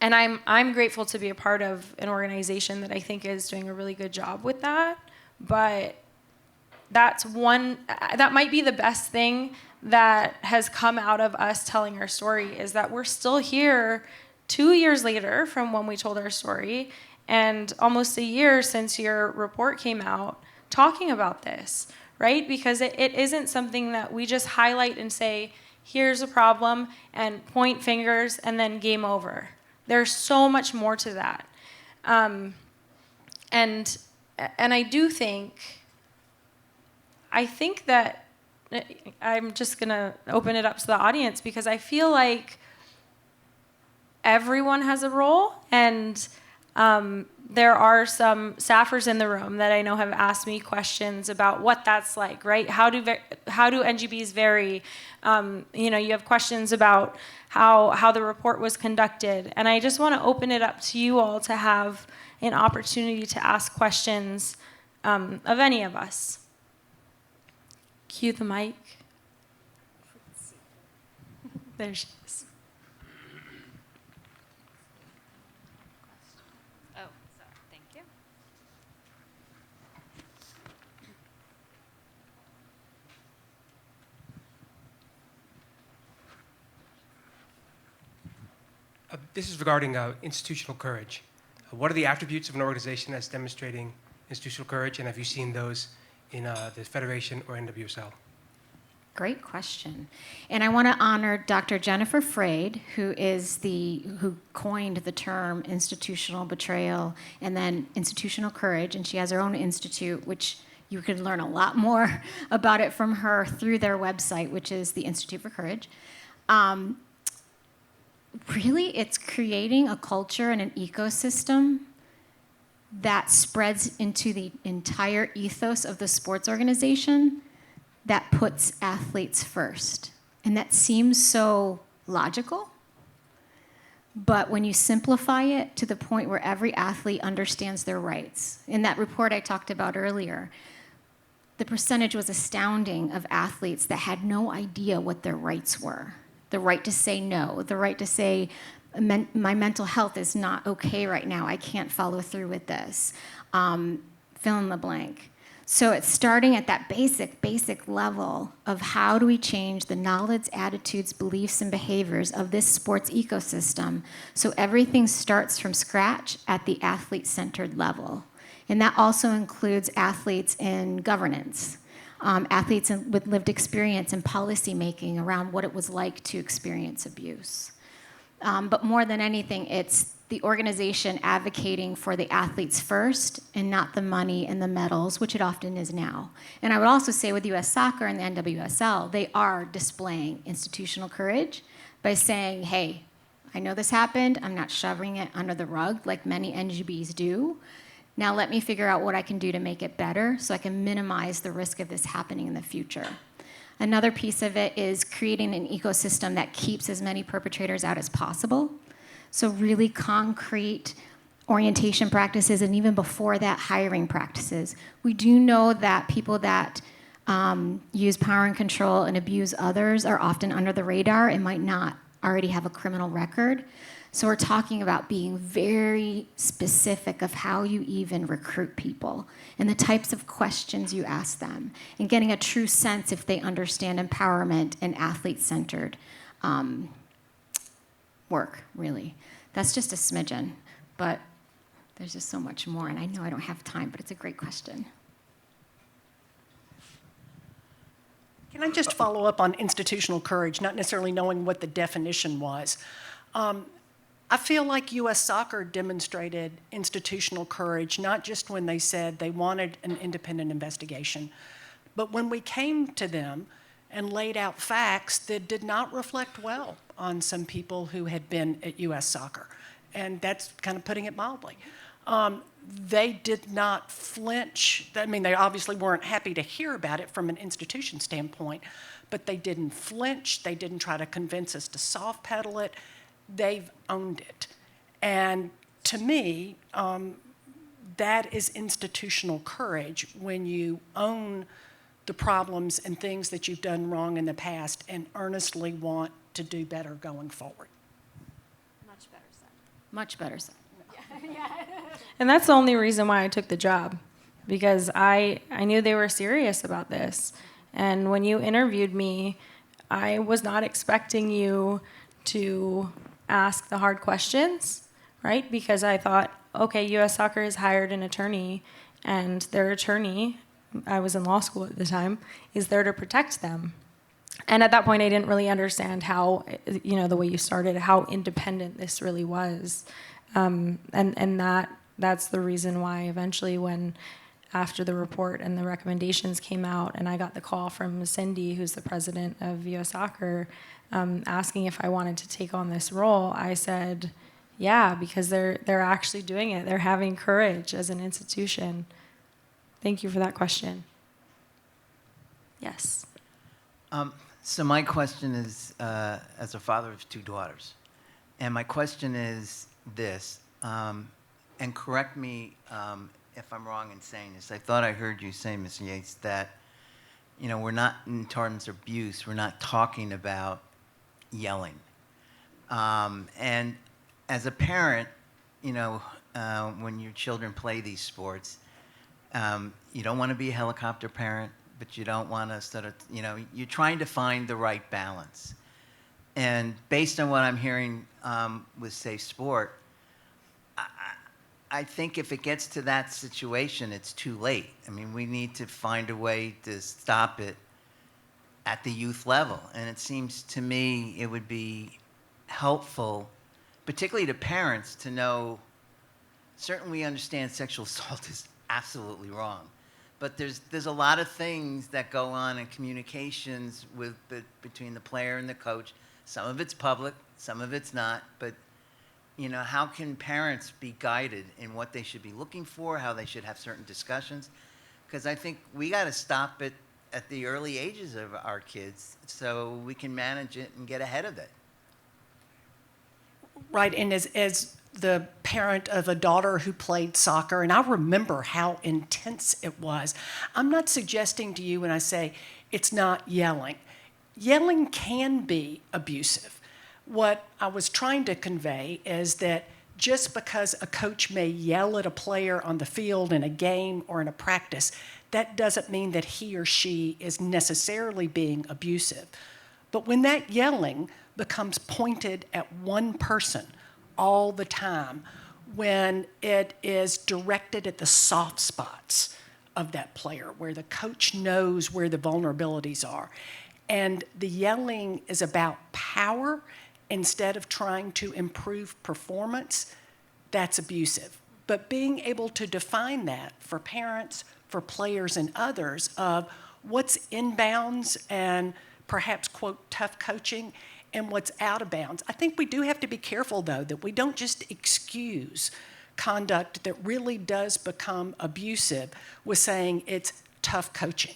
I'm grateful to be a part of an organization that I think is doing a really good job with that. But that might be the best thing that has come out of us telling our story, is that we're still here 2 years later from when we told our story, and almost a year since your report came out, talking about this, right? Because it isn't something that we just highlight and say, here's a problem, and point fingers, and then game over. There's so much more to that. And I do think that I'm just gonna open it up to the audience, because I feel like everyone has a role, and there are some staffers in the room that I know have asked me questions about what that's like, right? How do NGBs vary? You have questions about how the report was conducted, and I just want to open it up to you all to have an opportunity to ask questions of any of us. Cue the mic. There she is. This is regarding institutional courage. What are the attributes of an organization that's demonstrating institutional courage, and have you seen those in the Federation or NWSL? Great question. And I want to honor Dr. Jennifer Frade, who coined the term institutional betrayal and then institutional courage, and she has her own institute, which you could learn a lot more about it from her through their website, which is the Institute for Courage. Really, it's creating a culture and an ecosystem that spreads into the entire ethos of the sports organization that puts athletes first. And that seems so logical, but when you simplify it to the point where every athlete understands their rights, in that report I talked about earlier, the percentage was astounding of athletes that had no idea what their rights were. The right to say no, the right to say, my mental health is not okay right now, I can't follow through with this, fill in the blank. So it's starting at that basic level of how do we change the knowledge, attitudes, beliefs, and behaviors of this sports ecosystem, so everything starts from scratch at the athlete-centered level. And that also includes athletes in governance. Athletes with lived experience and policy making around what it was like to experience abuse. But more than anything, it's the organization advocating for the athletes first and not the money and the medals, which it often is now. And I would also say with U.S. Soccer and the NWSL, they are displaying institutional courage by saying, hey, I know this happened. I'm not shoving it under the rug like many NGBs do. Now let me figure out what I can do to make it better so I can minimize the risk of this happening in the future. Another piece of it is creating an ecosystem that keeps as many perpetrators out as possible. So really concrete orientation practices, and even before that, hiring practices. We do know that people that use power and control and abuse others are often under the radar and might not already have a criminal record. So we're talking about being very specific of how you even recruit people and the types of questions you ask them, and getting a true sense if they understand empowerment and athlete-centered work, really. That's just a smidgen, but there's just so much more, and I know I don't have time, but it's a great question. Can I just follow up on institutional courage, not necessarily knowing what the definition was? I feel like U.S. Soccer demonstrated institutional courage, not just when they said they wanted an independent investigation, but when we came to them and laid out facts that did not reflect well on some people who had been at U.S. Soccer. And that's kind of putting it mildly. They did not flinch. I mean, they obviously weren't happy to hear about it from an institution standpoint, but they didn't flinch. They didn't try to convince us to soft pedal it. They've owned it. And to me, that is institutional courage, when you own the problems and things that you've done wrong in the past and earnestly want to do better going forward. Much better said. Much better said. And that's the only reason why I took the job, because I knew they were serious about this. And when you interviewed me, I was not expecting you to ask the hard questions, right? Because I thought, okay, U.S. Soccer has hired an attorney, and their attorney, I was in law school at the time, is there to protect them. And at that point, I didn't really understand how, the way you started, how independent this really was. And that's the reason why eventually, when after the report and the recommendations came out, and I got the call from Cindy, who's the president of U.S. Soccer, asking if I wanted to take on this role, I said, yeah, because they're actually doing it. They're having courage as an institution. Thank you for that question. Yes. So my question is, as a father of two daughters, and my question is this, and correct me if I'm wrong in saying this. I thought I heard you say, Ms. Yates, that we're not, in terms of abuse, we're not talking about yelling. And as a parent, when your children play these sports, you don't want to be a helicopter parent, but you don't want to sort of, you're trying to find the right balance. And based on what I'm hearing with Safe Sport, I think if it gets to that situation, it's too late. I mean, we need to find a way to stop it at the youth level. And it seems to me it would be helpful, particularly to parents, to know, certainly we understand sexual assault is absolutely wrong. But there's a lot of things that go on in communications between the player and the coach. Some of it's public, some of it's not. But how can parents be guided in what they should be looking for, how they should have certain discussions? Because I think we got to stop it at the early ages of our kids so we can manage it and get ahead of it. Right, and as the parent of a daughter who played soccer, and I remember how intense it was. I'm not suggesting to you when I say it's not yelling. Yelling can be abusive. What I was trying to convey is that just because a coach may yell at a player on the field in a game or in a practice, that doesn't mean that he or she is necessarily being abusive. But when that yelling becomes pointed at one person all the time, when it is directed at the soft spots of that player, where the coach knows where the vulnerabilities are, and the yelling is about power instead of trying to improve performance, that's abusive. But being able to define that for parents, for players and others of what's in bounds and perhaps, quote, tough coaching and what's out of bounds. I think we do have to be careful, though, that we don't just excuse conduct that really does become abusive with saying it's tough coaching.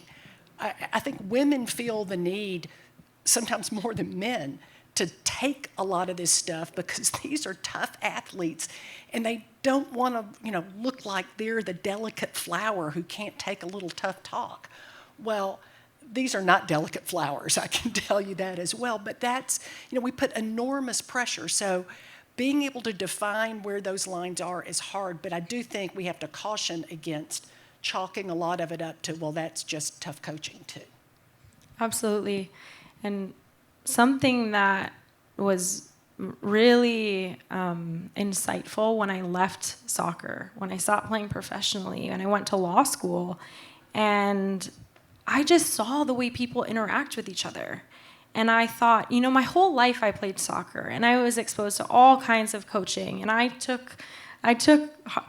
I think women feel the need, sometimes more than men, to take a lot of this stuff because these are tough athletes and they don't want to, look like they're the delicate flower who can't take a little tough talk. Well, these are not delicate flowers, I can tell you that as well, but that's, we put enormous pressure. So being able to define where those lines are is hard, but I do think we have to caution against chalking a lot of it up to, well, that's just tough coaching too. Absolutely. And something that was really insightful when I left soccer, when I stopped playing professionally and I went to law school, and I just saw the way people interact with each other. And I thought, my whole life I played soccer and I was exposed to all kinds of coaching, and I took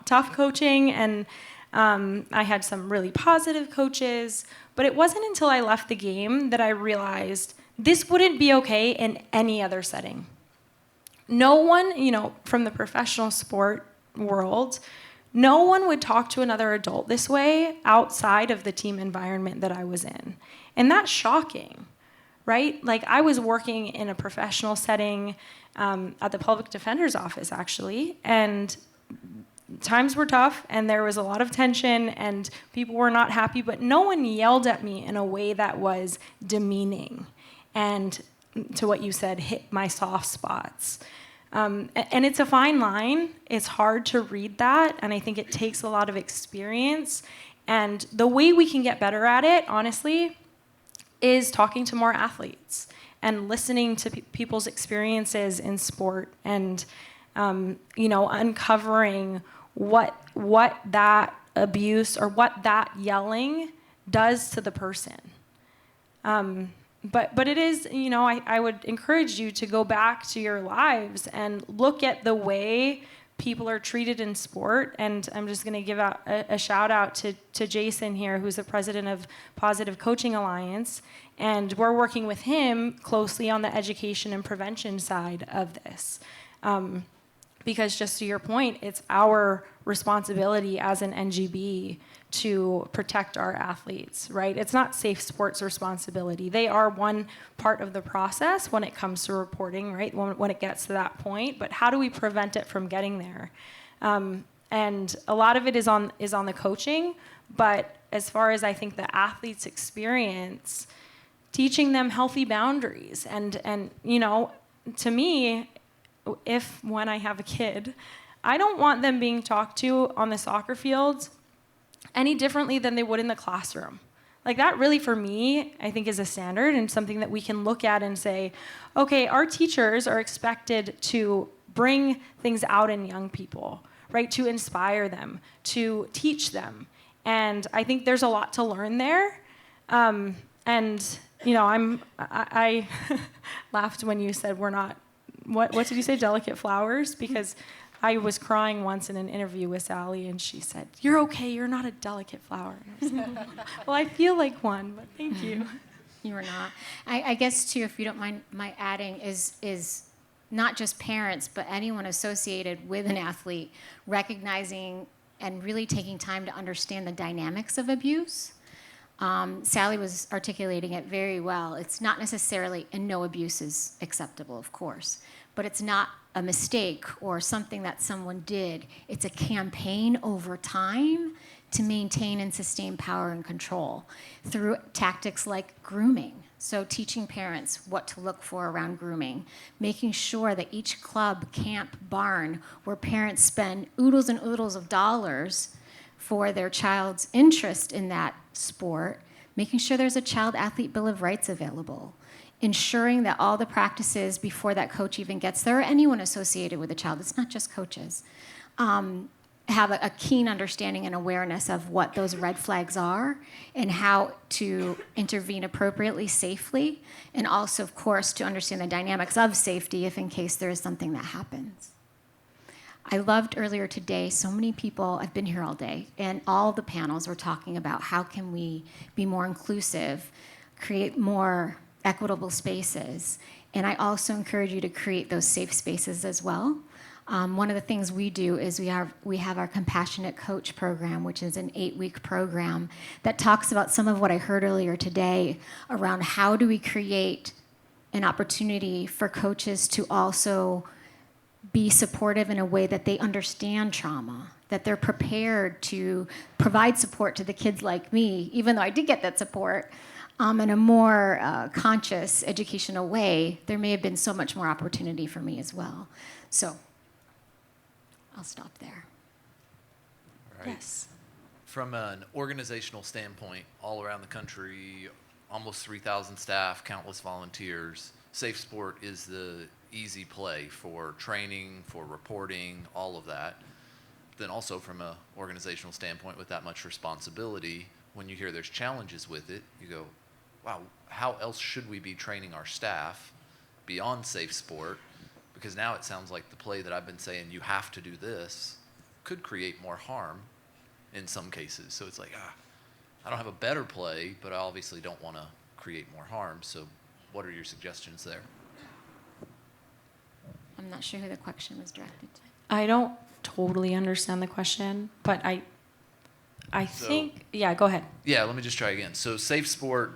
tough coaching, and I had some really positive coaches, but it wasn't until I left the game that I realized this wouldn't be okay in any other setting. No one, from the professional sport world, no one would talk to another adult this way outside of the team environment that I was in. And that's shocking, right? Like, I was working in a professional setting at the public defender's office, actually, and times were tough and there was a lot of tension and people were not happy, but no one yelled at me in a way that was demeaning and, to what you said, hit my soft spots. And it's a fine line. It's hard to read that, and I think it takes a lot of experience. And the way we can get better at it, honestly, is talking to more athletes and listening to people's experiences in sport, and uncovering what that abuse or what that yelling does to the person. But it is, I would encourage you to go back to your lives and look at the way people are treated in sport. And I'm just going to give out a shout out to Jason here, who's the president of Positive Coaching Alliance. And we're working with him closely on the education and prevention side of this. Because just to your point, it's our responsibility as an NGB to protect our athletes, right? It's not Safe Sports' responsibility. They are one part of the process when it comes to reporting, right? When it gets to that point, but how do we prevent it from getting there? And a lot of it is on the coaching, but as far as I think the athletes' experience, teaching them healthy boundaries, and to me, when I have a kid, I don't want them being talked to on the soccer field any differently than they would in the classroom. Like, that really, for me, I think is a standard and something that we can look at and say, okay, our teachers are expected to bring things out in young people, right? To inspire them, to teach them. And I think there's a lot to learn there. I laughed when you said we're not, what did you say, delicate flowers? Because I was crying once in an interview with Sally, and she said, "You're okay, you're not a delicate flower." And I was like, well, I feel like one, but thank you. You are not. I guess, too, if you don't mind my adding, is not just parents, but anyone associated with an athlete recognizing and really taking time to understand the dynamics of abuse. Sally was articulating it very well. It's not necessarily, and no abuse is acceptable, of course, but it's not a mistake or something that someone did. It's a campaign over time to maintain and sustain power and control through tactics like grooming. So teaching parents what to look for around grooming, making sure that each club, camp, barn, where parents spend oodles and oodles of dollars for their child's interest in that sport, making sure there's a child athlete bill of rights available, ensuring that all the practices before that coach even gets there, or anyone associated with a child, it's not just coaches, have a keen understanding and awareness of what those red flags are and how to intervene appropriately, safely, and also, of course, to understand the dynamics of safety if in case there is something that happens. I loved earlier today, so many people, I've been here all day, and all the panels were talking about how can we be more inclusive, create more equitable spaces, and I also encourage you to create those safe spaces as well. One of the things we do is we have our Compassionate Coach program, which is an 8-week program that talks about some of what I heard earlier today around how do we create an opportunity for coaches to also be supportive in a way that they understand trauma, that they're prepared to provide support to the kids like me, even though I did get that support, in a more conscious, educational way. There may have been so much more opportunity for me as well. So I'll stop there. All right. Yes. From an organizational standpoint, all around the country, almost 3,000 staff, countless volunteers, Safe Sport is the easy play for training, for reporting, all of that. Then also from an organizational standpoint, with that much responsibility, when you hear there's challenges with it, you go, wow, how else should we be training our staff beyond Safe Sport? Because now it sounds like the play that I've been saying, you have to do this, could create more harm in some cases. So it's like, I don't have a better play, but I obviously don't want to create more harm. So what are your suggestions there? I'm not sure who the question was directed to. I don't totally understand the question, but I think, yeah, go ahead. Yeah, let me just try again. So Safe Sport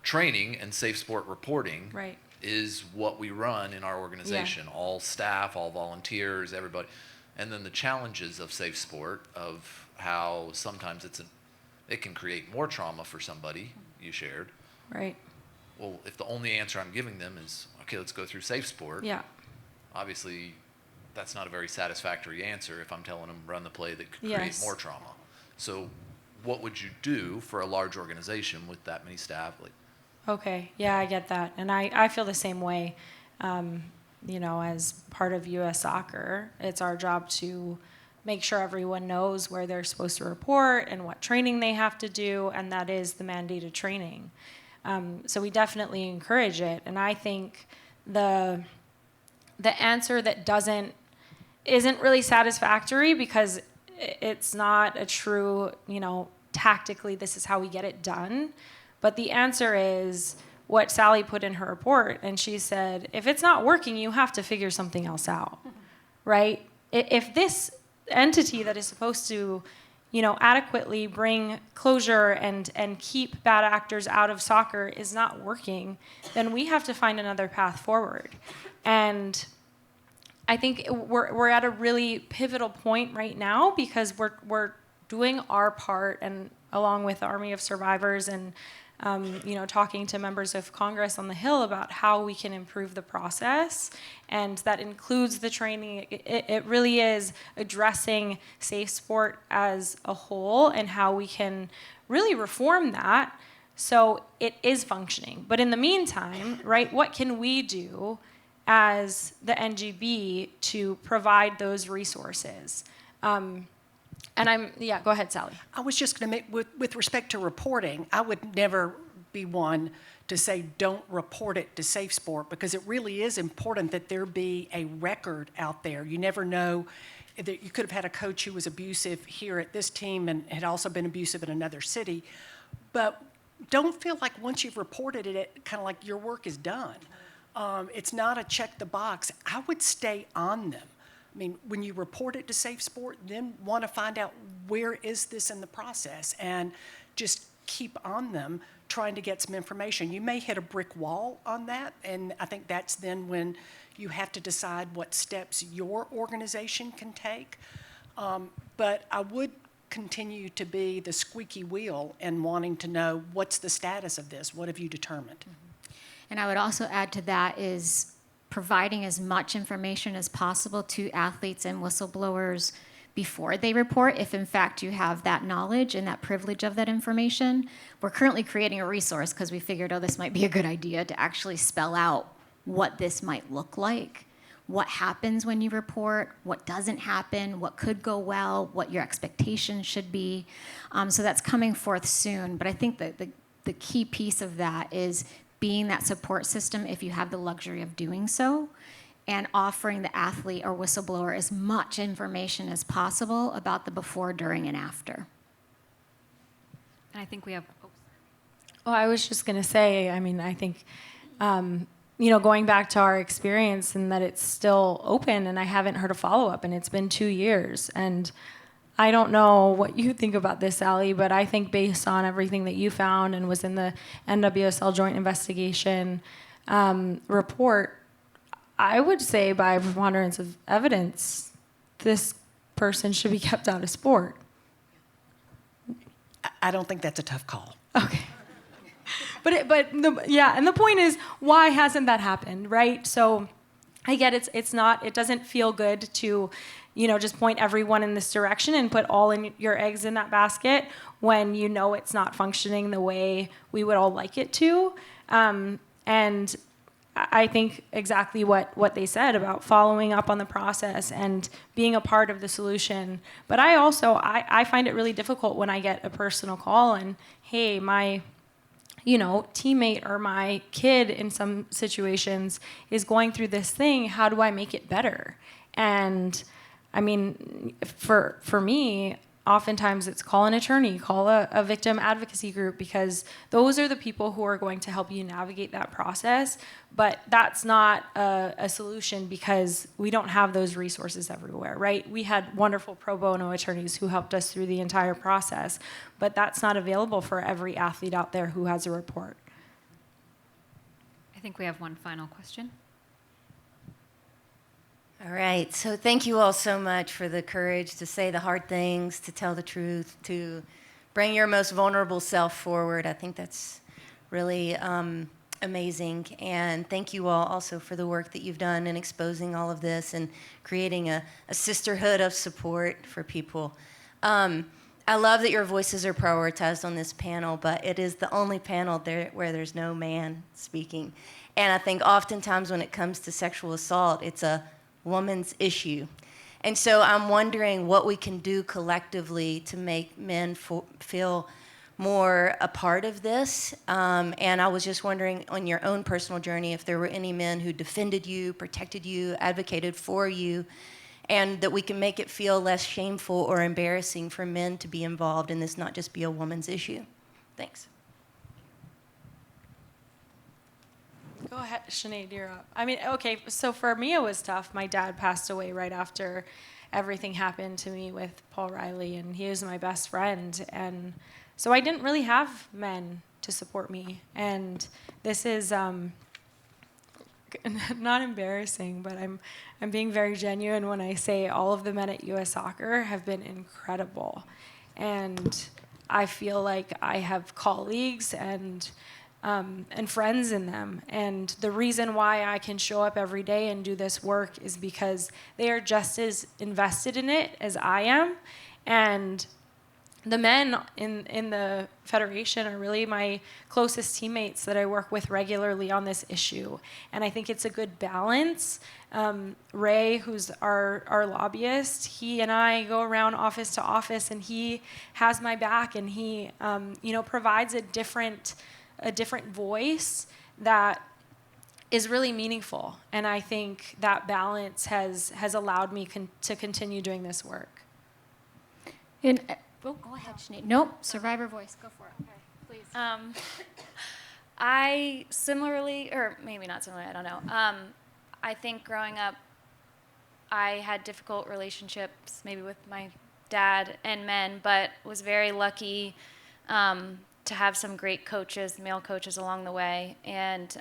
training and Safe Sport reporting Right. is what we run in our organization. Yeah. All staff, all volunteers, everybody. And then the challenges of Safe Sport, of how sometimes it can create more trauma for somebody, you shared. Right. Well, if the only answer I'm giving them is, okay, let's go through Safe Sport, Yeah. obviously that's not a very satisfactory answer if I'm telling them run the play that could Yes. create more trauma. So what would you do for a large organization with that many staff? Like, Okay, yeah, I get that. And I feel the same way. As part of U.S. Soccer, it's our job to make sure everyone knows where they're supposed to report and what training they have to do, and that is the mandated training. So we definitely encourage it. And I think the answer that isn't really satisfactory because it's not a true, tactically this is how we get it done. But the answer is what Sally put in her report, and she said, if it's not working, you have to figure something else out, right? If this entity that is supposed to, adequately bring closure and keep bad actors out of soccer is not working, then we have to find another path forward. And I think we're at a really pivotal point right now because we're doing our part, and along with the Army of Survivors and talking to members of Congress on the Hill about how we can improve the process, and that includes the training. It really is addressing Safe Sport as a whole and how we can really reform that so it is functioning. But in the meantime, right, what can we do as the NGB to provide those resources? Go ahead, Sally. I was just going to make, with respect to reporting, I would never be one to say don't report it to Safe Sport, because it really is important that there be a record out there. You never know that you could have had a coach who was abusive here at this team and had also been abusive in another city. But don't feel like once you've reported it, kind of like your work is done. It's not a check the box. I would stay on them. I mean, when you report it to Safe Sport, then want to find out where is this in the process and just keep on them trying to get some information. You may hit a brick wall on that, and I think that's then when you have to decide what steps your organization can take. But I would continue to be the squeaky wheel and wanting to know what's the status of this, what have you determined? And I would also add to that is providing as much information as possible to athletes and whistleblowers before they report, if in fact you have that knowledge and that privilege of that information. We're currently creating a resource because we figured, this might be a good idea to actually spell out what this might look like what happens when you report, what doesn't happen, what could go well, what your expectations should be. So that's coming forth soon. But I think that the key piece of that is being that support system if you have the luxury of doing so, and offering the athlete or whistleblower as much information as possible about the before, during, and after. And I think we have. Oh, I was just going to say, I mean, I think, going back to our experience and that it's still open and I haven't heard a follow-up and it's been 2 years. And I don't know what you think about this, Sally, but I think based on everything that you found and was in the NWSL joint investigation report, I would say by preponderance of evidence, this person should be kept out of sport. I don't think that's a tough call. Okay. And the point is, why hasn't that happened, right? So I get it doesn't feel good to, just point everyone in this direction and put all in your eggs in that basket when you know it's not functioning the way we would all like it to. And I think exactly what they said about following up on the process and being a part of the solution. But I find it really difficult when I get a personal call and, hey, my teammate or my kid in some situations is going through this thing. How do I make it better? And I mean, for me, oftentimes it's call an attorney, call a victim advocacy group, because those are the people who are going to help you navigate that process. But that's not a solution because we don't have those resources everywhere, right? We had wonderful pro bono attorneys who helped us through the entire process, but that's not available for every athlete out there who has a report. I think we have one final question. All right, so thank you all so much for the courage to say the hard things, to tell the truth, to bring your most vulnerable self forward. I think that's really amazing. And thank you all also for the work that you've done in exposing all of this and creating a sisterhood of support for people. I love that your voices are prioritized on this panel, but it is the only panel where there's no man speaking. And I think oftentimes when it comes to sexual assault, it's a woman's issue. And so I'm wondering what we can do collectively to make men feel more a part of this. And I was just wondering on your own personal journey if there were any men who defended you, protected you, advocated for you, and that we can make it feel less shameful or embarrassing for men to be involved and this not just be a woman's issue. Thanks. Go ahead, Sinead, you're up. I mean, okay, so for me it was tough. My dad passed away right after everything happened to me with Paul Riley, and he was my best friend. And so I didn't really have men to support me. And this is not embarrassing, but I'm being very genuine when I say all of the men at US Soccer have been incredible. And I feel like I have colleagues and friends in them. And the reason why I can show up every day and do this work is because they are just as invested in it as I am. And the men in the Federation are really my closest teammates that I work with regularly on this issue. And I think it's a good balance. Ray, who's our lobbyist, he and I go around office to office, and he has my back, and he provides a different voice that is really meaningful. And I think that balance has allowed me to continue doing this work. Go ahead, Sinead. Nope, survivor voice. Go for it. Okay, please. I similarly, or maybe not similarly, I don't know. I think growing up, I had difficult relationships, maybe with my dad and men, but was very lucky to have some great coaches, male coaches along the way, and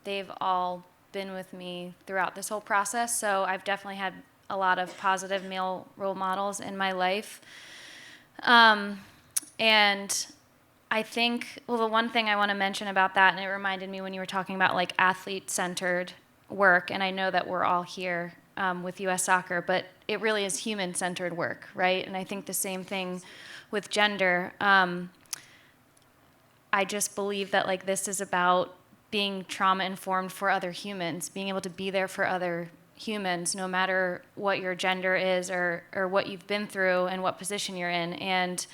they've all been with me throughout this whole process. So I've definitely had a lot of positive male role models in my life. And I think, well, the one thing I want to mention about that, and it reminded me when you were talking about like athlete-centered work, and I know that we're all here with US Soccer, but it really is human-centered work, right? And I think the same thing with gender. I just believe that like this is about being trauma-informed for other humans, being able to be there for other humans, no matter what your gender is or what you've been through and what position you're in. And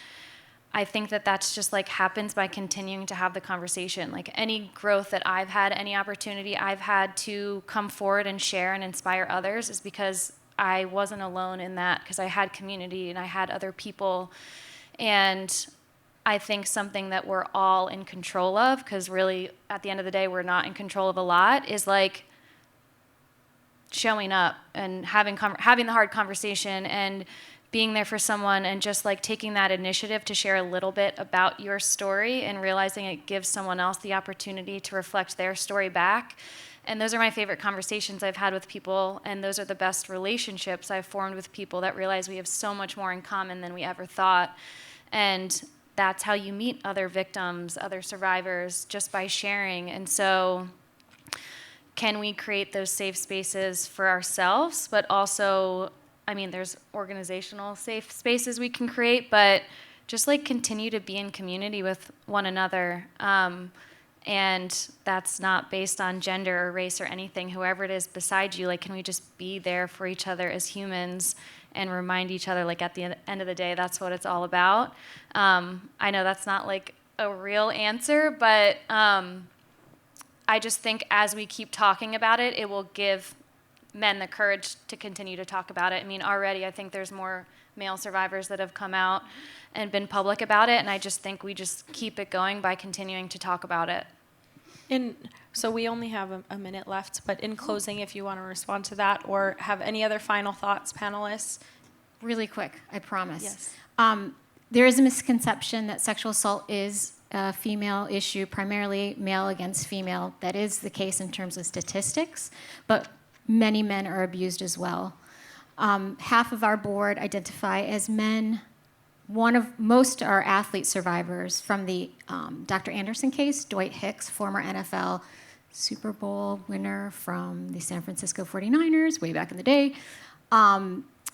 I think that that's just like happens by continuing to have the conversation. Like any growth that I've had, any opportunity I've had to come forward and share and inspire others is because I wasn't alone in that, because I had community and I had other people. And I think something that we're all in control of, because really at the end of the day we're not in control of a lot, is like showing up and having the hard conversation and being there for someone, and just like taking that initiative to share a little bit about your story and realizing it gives someone else the opportunity to reflect their story back. And those are my favorite conversations I've had with people, and those are the best relationships I've formed with people that realize we have so much more in common than we ever thought. And that's how you meet other victims, other survivors, just by sharing. And so can we create those safe spaces for ourselves, but also, I mean, there's organizational safe spaces we can create, but just like continue to be in community with one another. And that's not based on gender or race or anything, whoever it is beside you, like, can we just be there for each other as humans and remind each other, like, at the end of the day, that's what it's all about. I know that's not like a real answer, but I just think as we keep talking about it, it will give men the courage to continue to talk about it. I mean, already I think there's more male survivors that have come out and been public about it, and I just think we just keep it going by continuing to talk about it. And so we only have a minute left, but in closing, if you want to respond to that or have any other final thoughts, panelists. Really quick, I promise. Yes. There is a misconception that sexual assault is a female issue, primarily male against female. That is the case in terms of statistics, but many men are abused as well. Half of our board identify as men. Most are athlete survivors from the Dr. Anderson case. Dwight Hicks, former NFL Super Bowl winner from the San Francisco 49ers way back in the day,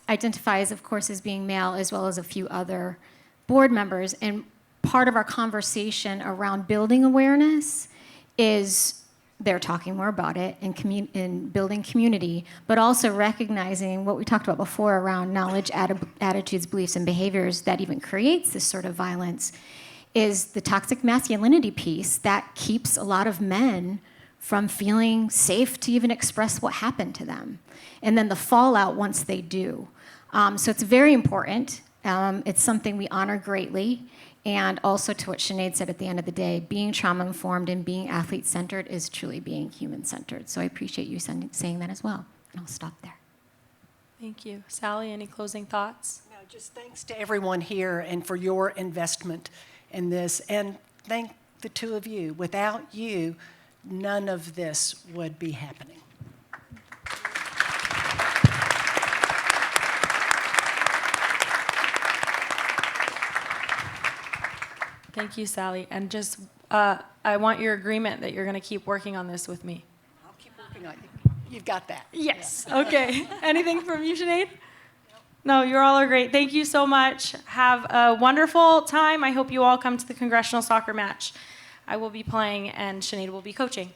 identifies, of course, as being male, as well as a few other board members. And part of our conversation around building awareness is they're talking more about it and building community, but also recognizing what we talked about before around knowledge, attitudes, beliefs, and behaviors that even creates this sort of violence is the toxic masculinity piece that keeps a lot of men from feeling safe to even express what happened to them. And then the fallout once they do. So it's very important. It's something we honor greatly. And also to what Sinead said at the end of the day, being trauma-informed and being athlete-centered is truly being human-centered. So I appreciate you saying that as well. And I'll stop there. Thank you. Sally, any closing thoughts? No, just thanks to everyone here and for your investment in this. And thank the two of you. Without you, none of this would be happening. Thank you, Sally. And just, I want your agreement that you're going to keep working on this with me. I'll keep working on it. You've got that. Yes. Yeah. Okay. Anything from you, Sinead? No, you all are great. Thank you so much. Have a wonderful time. I hope you all come to the Congressional Soccer Match. I will be playing and Sinead will be coaching.